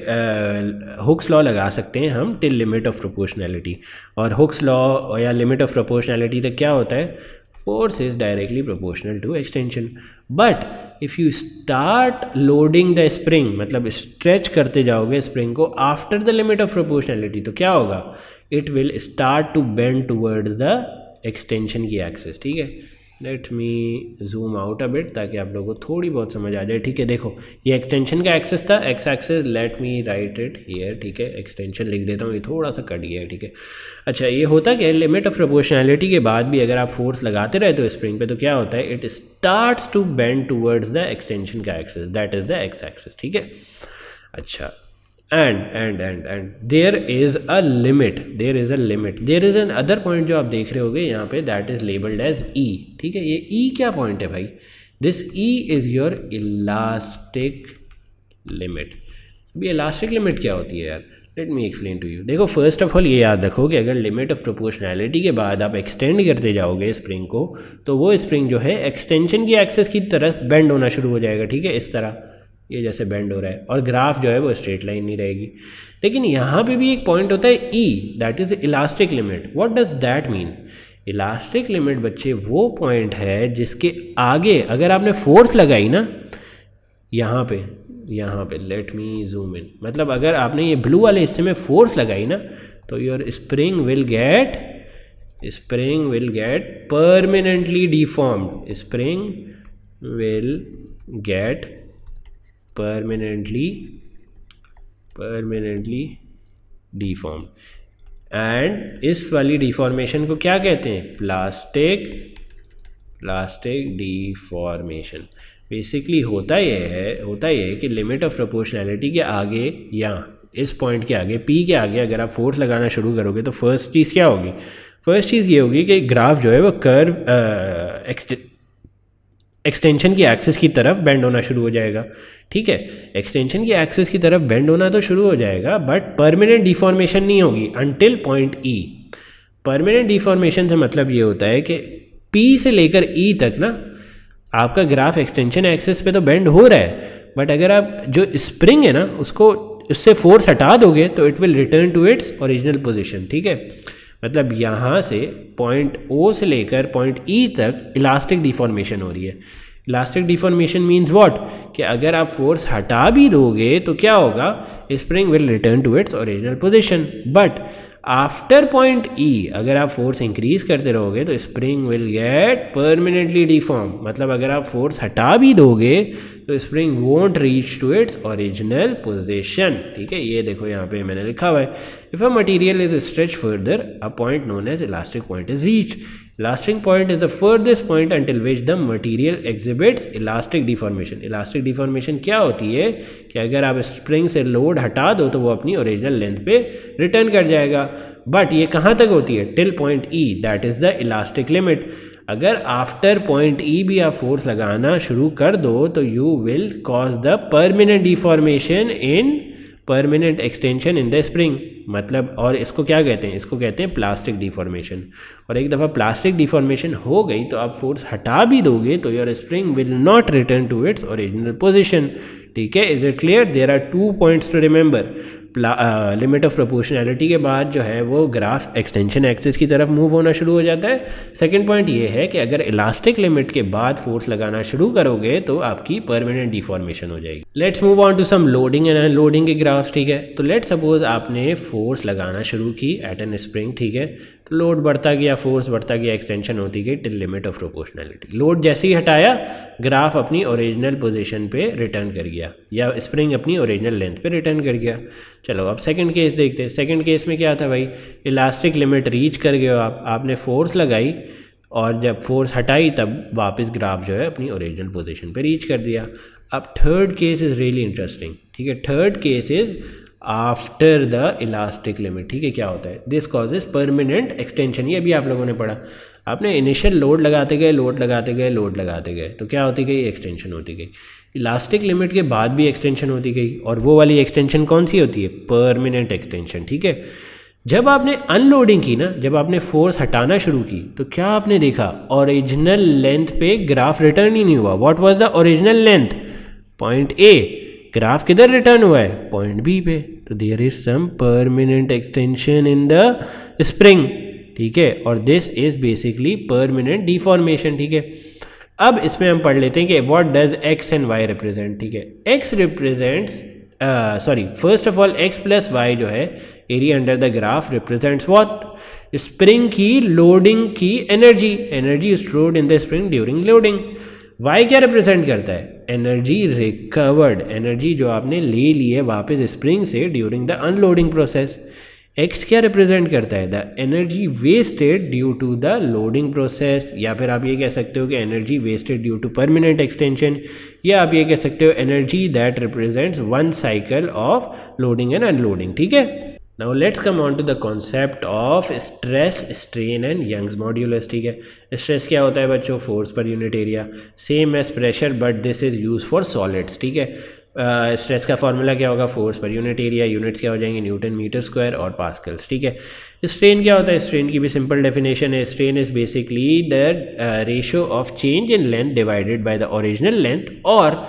हुक्स लॉ लगा सकते हैं हम टिल लिमिट ऑफ प्रोपोर्शनैलिटी, और हुक्स लॉ या लिमिट ऑफ प्रोपोर्शनैलिटी तक क्या होता है, force is directly proportional to extension. But if you start loading the spring, मतलब स्ट्रेच करते जाओगे स्प्रिंग को after the limit of proportionality, तो क्या होगा, it will start to bend towards the extension की एक्सिस, ठीक है। Let me zoom out a bit ताकि आप लोगों को थोड़ी बहुत समझ आ जाए, ठीक है। देखो ये एक्सटेंशन का एक्सेस था, X axis, let me write it here, ठीक है, एक्सटेंशन लिख देता हूँ, ये थोड़ा सा कट गया है, ठीक है। अच्छा, ये होता क्या है, लिमिट ऑफ प्रोपोर्शनैलिटी के बाद भी अगर आप फोर्स लगाते रहते हो स्प्रिंग पे तो क्या होता है, it starts to bend towards the extension का axis, that is the X axis, ठीक है। अच्छा, and there is a limit, there is an other point जो आप देख रहे होगे यहाँ पे, that is labeled as E, ठीक है। ये E क्या पॉइंट है भाई, this E is your elastic limit। अभी इलास्टिक लिमिट क्या होती है यार, let me explain to you. देखो फर्स्ट ऑफ ऑल ये याद रखो कि अगर लिमिट ऑफ प्रोपोर्शनैलिटी के बाद आप एक्सटेंड करते जाओगे स्प्रिंग को, तो वो स्प्रिंग जो है एक्सटेंशन की एक्सेस की तरफ बेंड होना शुरू हो जाएगा, ठीक है, इस तरह ये जैसे बेंड हो रहा है, और ग्राफ जो है वो स्ट्रेट लाइन नहीं रहेगी। लेकिन यहाँ पे भी एक पॉइंट होता है E, that is elastic limit. What does that mean, elastic limit बच्चे वो पॉइंट है जिसके आगे अगर आपने फोर्स लगाई ना, यहाँ पे लेट मी जूम इन, मतलब अगर आपने ये ब्लू वाले हिस्से में फोर्स लगाई ना, तो your spring will get permanently deformed, spring will gate permanently deformed, and इस वाली डिफॉर्मेशन को क्या कहते हैं, प्लास्टिक डिफॉर्मेशन। बेसिकली होता ये है कि लिमिट ऑफ प्रोपोर्शनैलिटी के आगे या इस पॉइंट के आगे P के आगे अगर आप फोर्स लगाना शुरू करोगे तो फर्स्ट चीज़ क्या होगी, फर्स्ट चीज़ ये होगी कि ग्राफ जो है वो कर्व एक्सटेंशन की एक्सिस की तरफ बेंड होना शुरू हो जाएगा, ठीक है। एक्सटेंशन की एक्सिस की तरफ बेंड होना तो शुरू हो जाएगा, बट परमानेंट डिफॉर्मेशन नहीं होगी until point E। Permanent deformation से मतलब ये होता है कि P से लेकर E तक ना आपका ग्राफ एक्सटेंशन एक्सिस पे तो बेंड हो रहा है, बट अगर आप जो स्प्रिंग है ना उसको उससे फोर्स हटा दोगे तो it will return to its original position, ठीक है। मतलब यहाँ से पॉइंट O से लेकर पॉइंट E तक इलास्टिक डिफॉर्मेशन हो रही है। इलास्टिक डिफॉर्मेशन मीन्स व्हाट, कि अगर आप फोर्स हटा भी दोगे तो क्या होगा, spring will return to its original position, but after point E अगर आप फोर्स इंक्रीज करते रहोगे तो spring will get permanently deform. मतलब अगर आप फोर्स हटा भी दोगे तो spring won't reach to its original position, ठीक है। ये देखो यहाँ पे मैंने लिखा हुआ है, if a material is stretch further a point known as elastic point is reach. Elastic point is the furthest point until which the material exhibits elastic deformation. Elastic deformation क्या होती है कि अगर आप स्प्रिंग से लोड हटा दो तो वो अपनी ओरिजिनल लेंथ पे रिटर्न कर जाएगा, बट ये कहाँ तक होती है, till point E, that is the elastic limit. अगर आफ्टर पॉइंट ई भी आप फोर्स लगाना शुरू कर दो तो you will cause the permanent deformation in permanent extension in the spring. मतलब, और इसको क्या कहते हैं, इसको कहते हैं प्लास्टिक डिफॉर्मेशन। और एक दफ़ा प्लास्टिक डिफॉर्मेशन हो गई तो आप फोर्स हटा भी दोगे तो your spring will not return to its original position. ठीक है, is it clear? There are 2 points to remember. Limit of proportionality के बाद जो है वो ग्राफ एक्सटेंशन एक्सिस की तरफ मूव होना शुरू हो जाता है। सेकंड पॉइंट ये है कि अगर इलास्टिक लिमिट के बाद फोर्स लगाना शुरू करोगे तो आपकी परमानेंट डिफॉर्मेशन हो जाएगी। Let's move on to some loading and unloading के ग्राफ्स। ठीक है, तो लेट्स सपोज आपने फोर्स लगाना शुरू की एट एन स्प्रिंग। ठीक है, तो लोड बढ़ता गया, फोर्स बढ़ता गया, एक्सटेंशन होती गई till limit of proportionality. Load जैसे ही हटाया ग्राफ अपनी ओरिजिनल पोजीशन पे रिटर्न कर गया, या स्प्रिंग अपनी ओरिजिनल लेंथ पे रिटर्न कर गया। चलो अब सेकंड केस देखते हैं। सेकंड केस में क्या था भाई, इलास्टिक लिमिट रीच कर गए हो आपने फोर्स लगाई और जब फोर्स हटाई तब वापस ग्राफ जो है अपनी ओरिजिनल पोजीशन पे रीच कर दिया। अब third case is really interesting. ठीक है, third case is after the elastic limit. ठीक है, क्या होता है, दिस कॉजेज परमानेंट एक्सटेंशन। ये भी आप लोगों ने पढ़ा, आपने इनिशियल लोड लगाते गए, लोड लगाते गए, लोड लगाते गए, तो क्या होती गई, एक्सटेंशन होती गई। इलास्टिक लिमिट के बाद भी एक्सटेंशन होती गई, और वो वाली एक्सटेंशन कौन सी होती है, परमानेंट एक्सटेंशन। ठीक है, जब आपने अनलोडिंग की ना, जब आपने फोर्स हटाना शुरू की तो क्या आपने देखा, ओरिजिनल लेंथ पे ग्राफ रिटर्न ही नहीं हुआ। What was the original length, point A. Graph किधर रिटर्न हुआ है, पॉइंट बी पे। तो there is some permanent extension in the spring. ठीक है, और this is basically permanent deformation. ठीक है, अब इसमें हम पढ़ लेते हैं कि what does X and Y represent. ठीक है, X represents first of all X plus Y जो है area under the graph represents what, spring की लोडिंग की energy, energy stored in the spring during loading. Y क्या represent करता है, energy recovered, energy जो आपने ले ली है वापस स्प्रिंग से during the unloading process. X क्या रिप्रेजेंट करता है, the energy wasted due to the loading process, या फिर आप ये कह सकते हो कि energy wasted due to permanent extension, या आप ये कह सकते हो energy that represents one cycle of loading and unloading. ठीक है, now let's come on to the concept of stress, strain and Young's modulus. ठीक है, स्ट्रेस क्या होता है बच्चों, फोर्स पर unit area, same as pressure but this is use for solids. ठीक है, स्ट्रेस का फॉर्मूला क्या होगा, फोर्स पर यूनिट एरिया, यूनिट्स क्या हो जाएंगे, न्यूटन मीटर स्क्वायर और पास्कल्स। ठीक है, स्ट्रेन क्या होता है, स्ट्रेन की भी सिंपल डेफिनेशन है, strain is basically the ratio of change in length divided by the original length और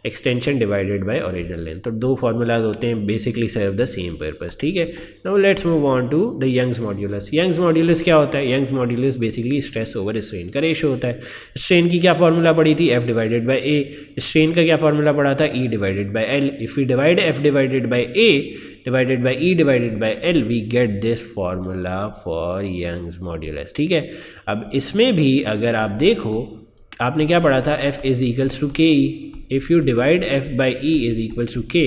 extension divided by original length. तो दो फार्मूलाज होते हैं, basically serve the same purpose. ठीक है, now let's move on to the Young's modulus. Young's modulus क्या होता है, Young's modulus basically stress over strain का रेशियो होता है। स्ट्रेन की क्या फार्मूला पड़ी थी, F divided by A. Strain का क्या फार्मूला पड़ा था, E divided by L. If we divide F divided by A divided by E divided by L, we get this formula for Young's modulus. ठीक है, अब इसमें भी अगर आप देखो, आपने क्या पढ़ा था, F is equals to k E. If you divide f by e is equals to k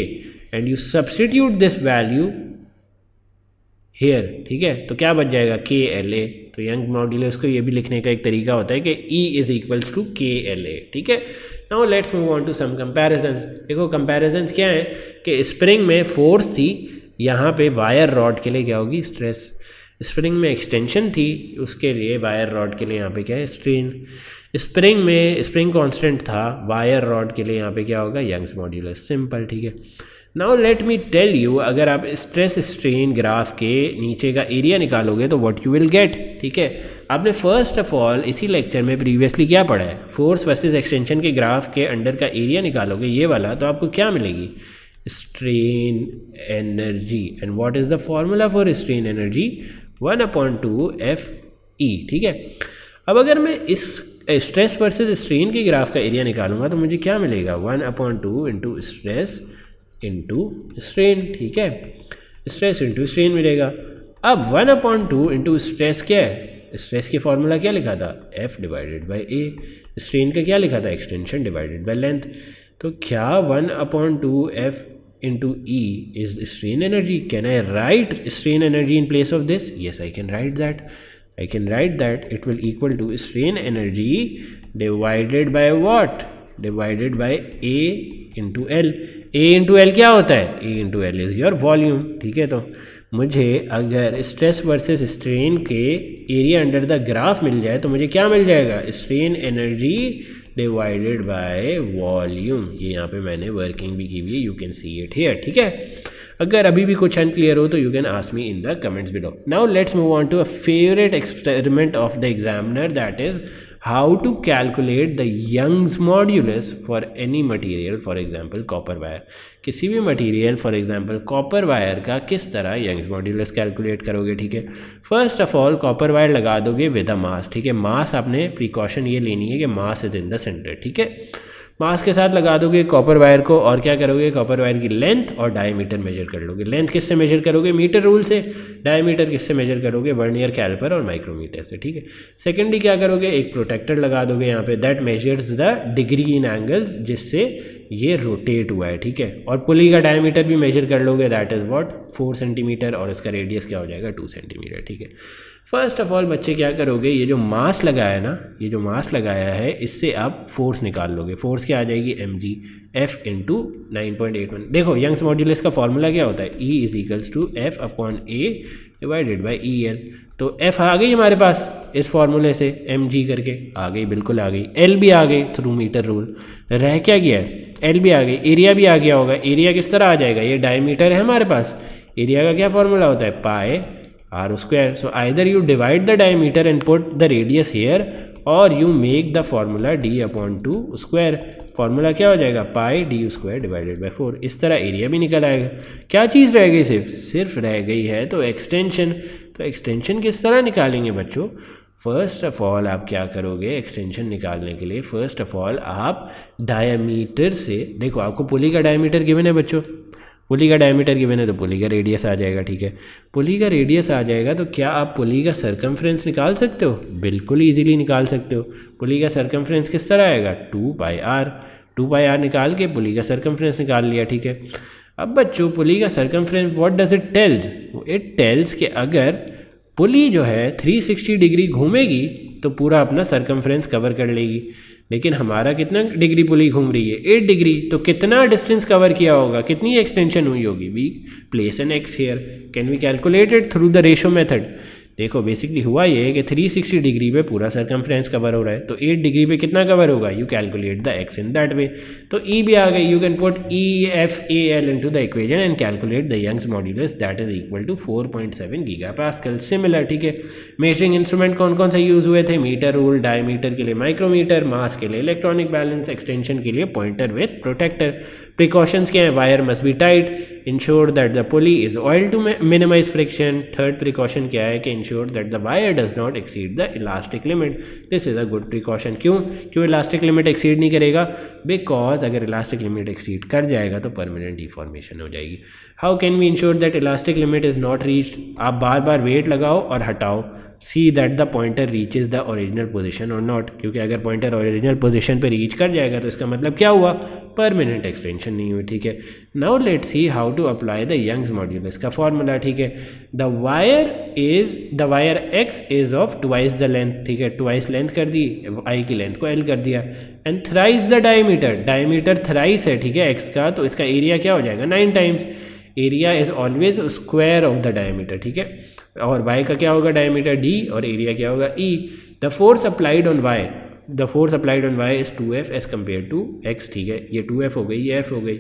and you substitute this value here, ठीक है, तो क्या बच जाएगा, k l a। तो यंग मॉड्यूलस को ये भी लिखने का एक तरीका होता है कि e is equals to k l a। ठीक है, now let's move on to some comparisons. देखो कंपैरिजन्स क्या है कि स्प्रिंग में फोर्स थी, यहाँ पे वायर रॉड के लिए क्या होगी, स्ट्रेस। स्प्रिंग में एक्सटेंशन थी, उसके लिए वायर रॉड के लिए यहाँ पे क्या है, स्ट्रेन। स्प्रिंग में स्प्रिंग कांस्टेंट था, वायर रॉड के लिए यहाँ पे क्या होगा, यंग्स मॉड्यूलस। सिंपल। ठीक है, now let me tell you, अगर आप स्ट्रेस स्ट्रेन ग्राफ के नीचे का एरिया निकालोगे तो व्हाट यू विल गेट। ठीक है, आपने फर्स्ट ऑफ ऑल इसी लेक्चर में प्रीवियसली क्या पढ़ा है, फोर्स वर्सेस एक्सटेंशन के ग्राफ के अंडर का एरिया निकालोगे ये वाला, तो आपको क्या मिलेगी, strain energy. And what is the formula for strain energy, 1/2 FE। ठीक है, अब अगर मैं इस स्ट्रेस वर्सेस स्ट्रेन के ग्राफ का एरिया निकालूंगा तो मुझे क्या मिलेगा, 1/2 इंटू स्ट्रेस इंटू स्ट्रेन। ठीक है, स्ट्रेस इंटू स्ट्रेन मिलेगा। अब 1/2 इंटू स्ट्रेस क्या है, स्ट्रेस की फॉर्मूला क्या लिखा था, F divided by A. Strain का क्या लिखा था, एक्सटेंशन डिवाइडेड बाई लेंथ। तो क्या 1/2 F into E is strain energy. Can I right strain energy in place of this, yes I can write that. I can write that it will equal to strain energy divided by what? Divided by A into L. A into L क्या होता है? A into L is your volume. ठीक है, तो मुझे अगर stress versus strain के area under the graph मिल जाए तो मुझे क्या मिल जाएगा? Strain energy divided by volume. ये यहाँ पे मैंने वर्किंग भी की हुई है, you can see it here. ठीक है, अगर अभी भी कुछ अनक्लियर हो तो you can ask me in the comments below. Now let's move on to a favourite experiment of the examiner, that is how to calculate the Young's modulus for any material. For example copper wire. किसी भी material for example copper wire का किस तरह Young's modulus calculate करोगे. ठीक है, first of all copper wire लगा दोगे विद अ मास. ठीक है, मास आपने प्रिकॉशन ये लेनी है कि mass is in the centre. ठीक है, मास के साथ लगा दोगे कॉपर वायर को और क्या करोगे? कॉपर वायर की लेंथ और डायमीटर मेजर कर लोगे. लेंथ किससे मेजर करोगे? मीटर रूल से. डायमीटर किससे मेजर करोगे? वर्नियर कैलिपर और माइक्रोमीटर से. ठीक है, सेकेंडली क्या करोगे? एक प्रोटेक्टर लगा दोगे यहाँ पे, that measures the degree in angles जिससे ये रोटेट हुआ है. ठीक है, और पुली का डायमीटर भी मेजर कर लोगे, दैट इज़ व्हाट? 4 सेंटीमीटर, और इसका रेडियस क्या हो जाएगा? 2 सेंटीमीटर. ठीक है, फर्स्ट ऑफ ऑल बच्चे क्या करोगे? ये जो मास लगाया ना, ये जो मास लगाया है इससे आप फोर्स निकाल लोगे. फोर्स क्या आ जाएगी? mg f × 9.81. देखो यंग्स मॉड्यूलस का फॉर्मूला क्या होता है? E is equals to f upon a divided by EL. तो f आ गई हमारे पास इस फॉर्मूले से, mg करके आ गई, बिल्कुल आ गई. L भी आ गई थ्रू मीटर रूल. रह क्या गया है? L भी आ गई. एरिया भी आ गया होगा. एरिया किस तरह आ जाएगा? ये डायमीटर है हमारे पास. एरिया का क्या फॉर्मूला होता है? पाई r square. So either you divide the diameter and put the radius here, or you make the formula d upon 2 square. Formula क्या हो जाएगा? पाई डी स्क्वायर डिवाइडेड बाई 4. इस तरह एरिया भी निकल आएगा. क्या चीज़ रह गई? सिर्फ रह गई है तो एक्सटेंशन. तो एक्सटेंशन किस तरह निकालेंगे बच्चों? फर्स्ट ऑफ ऑल आप क्या करोगे? एक्सटेंशन निकालने के लिए फर्स्ट ऑफ ऑल आप डायमीटर से, देखो आपको पुली का डायमीटर गिवन है बच्चों, पुली का डायमीटर गिवन है तो पुली का रेडियस आ जाएगा. ठीक है, पुली का रेडियस आ जाएगा तो क्या आप पुली का सरकमफ्रेंस निकाल सकते हो? बिल्कुल इजीली निकाल सकते हो. पुली का सरकमफ्रेंस किस तरह आएगा? 2πr निकाल के पुली का सरकमफ्रेंस निकाल लिया. ठीक है, अब बच्चों पुली का circumference what does it tells? It tells कि अगर पुली जो है 360 डिग्री घूमेगी तो पूरा अपना सरकमफ्रेंस कवर कर लेगी. लेकिन हमारा कितना डिग्री पुली घूम रही है? 8 डिग्री. तो कितना डिस्टेंस कवर किया होगा? कितनी एक्सटेंशन हुई होगी? We place an X here. Can we calculate it through the ratio method? देखो बेसिकली हुआ ये है कि 360 डिग्री पे पूरा सरकमफ्रेंस कवर हो रहा है, तो 8 डिग्री पे कितना कवर होगा? You calculate the X in that way. तो ई भी आ गई. You can put EFAL into the equation and calculate the Young's modulus, that is equal to 4.7 gigapascal. Similar. ठीक है, मेजरिंग इंस्ट्रूमेंट कौन कौन से यूज हुए थे? मीटर रूल, डायमीटर के लिए माइक्रोमीटर, मास के लिए इलेक्ट्रॉनिक बैलेंस, एक्सटेंशन के लिए पॉइंटर विथ प्रोटेक्टर. प्रिकॉशंस क्या है? Wire must be tight, ensure that the pulley is oil to minimise friction. Third precaution क्या है? कि ensure that the wire does not exceed the elastic limit. This is a good precaution. क्यों elastic limit exceed नहीं करेगा? Because अगर elastic limit exceed कर जाएगा तो permanent deformation हो जाएगी. How can we ensure that elastic limit is not reached? आप बार बार वेट लगाओ और हटाओ. See that the pointer reaches the original position or not. क्योंकि अगर pointer original position पे reach कर जाएगा तो इसका मतलब क्या हुआ? Permanent extension नहीं हुई. ठीक है, now let's see how to apply the Young's modulus का formula. ठीक है, the wire x is of twice the length. ठीक है, twice length कर दी, I की length को L कर दिया, and thrice the diameter thrice है. ठीक है, x का, तो इसका एरिया क्या हो जाएगा? 9 times. Area is always square of the diameter. ठीक है, और y का क्या होगा? डायमीटर d, और एरिया क्या होगा? E. The force applied on y is 2f as compare to x. ठीक है, ये 2f हो गई, ये f हो गई.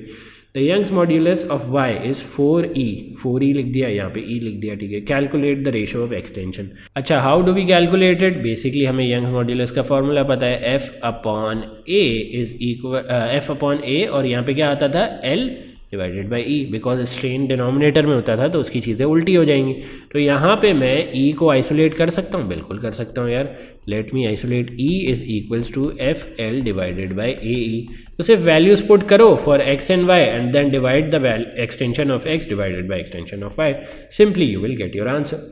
The Young's modulus of y is 4e लिख दिया, यहाँ पे e लिख दिया. ठीक है, calculate the ratio of extension. अच्छा, how do we calculate it? Basically हमें यंग्स मॉड्यूलस का फॉर्मूला पता है, f अपॉन a, और यहाँ पे क्या आता था? L divided by E. Because strain denominator में होता था तो उसकी चीज़ें उल्टी हो जाएंगी. तो यहाँ पे मैं ई को आइसोलेट कर सकता हूँ, बिल्कुल कर सकता हूँ यार. Let me isolate. E is equals to F L divided by A E. तो सिर्फ वैल्यूज पुट करो for X and Y and then divide the extension of X divided by extension of Y. Simply you will get your answer.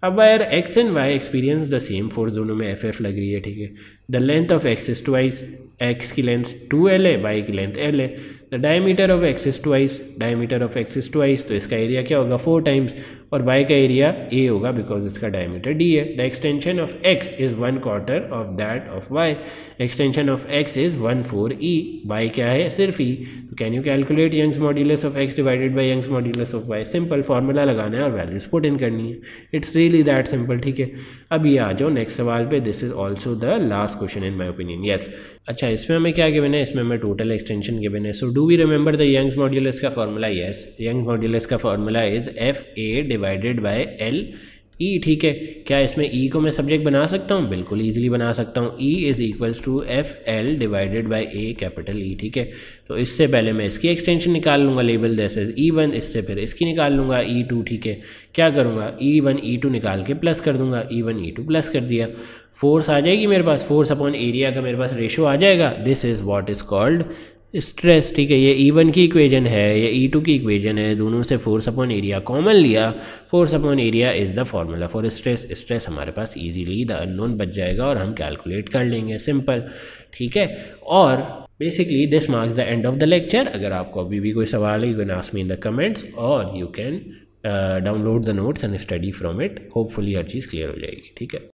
अब wire X and Y experience the same force, दोनों में F लग रही है. ठीक है, the length of X is twice. X की length 2L है, वाई की लेंथ L है. The the diameter of X is twice, diameter of X is twice, तो इसका एरिया क्या होगा 4 टाइम्स, और वाई का एरिया ए होगा बिकॉज इसका डायमीटर डी है। The extension of X is 1/4 of that of Y, extension of X is 1/4 E, Y क्या है सिर्फ ई, तो can you calculate Young's modulus of X divided by Young's modulus of Y. Simple formula लगाना है और values put in करनी है, it's really that simple. ठीक है, अब ये आ जाओ नेक्स्ट सवाल पे, this is also the last question in my opinion. Yes, अच्छा इसमें हमें क्या गिवन है, इसमें हमें टोटल एक्सटेंशन गिवन है। So do we remember the Young's modulus का फार्मूला? यस, यंग्स मॉड्यूलस का formula is F A divided by L E. ठीक है, क्या इसमें ई को मैं सब्जेक्ट बना सकता हूँ? बिल्कुल ईजिली बना सकता हूँ। E is equals to F L divided by A capital E. ठीक है, तो इससे पहले मैं इसकी एक्सटेंशन निकाल लूँगा, लेबल दिस इज E1, इससे फिर इसकी निकाल लूँगा E2। ठीक है, क्या करूँगा E1 E2 निकाल के प्लस कर दूँगा, E1 E2 प्लस कर दिया, फोर्स आ जाएगी मेरे पास, फोर्स अपॉन एरिया का मेरे पास रेशो आ जाएगा। This is what is called stress. ठीक है, ये E1 की इक्वेशन है, ये E2 की इक्वेशन है, दोनों से फोर्स अपॉन एरिया कॉमन लिया, force upon area is the formula for stress. Stress हमारे पास इजीली द अननोन बच जाएगा और हम कैलकुलेट कर लेंगे, सिंपल। ठीक है, और basically this marks the end of the lecture. अगर आपको अभी भी कोई सवाल है, you can ask me in the comments और you can download the notes and study from it. Hopefully हर चीज़ क्लियर हो जाएगी। ठीक है।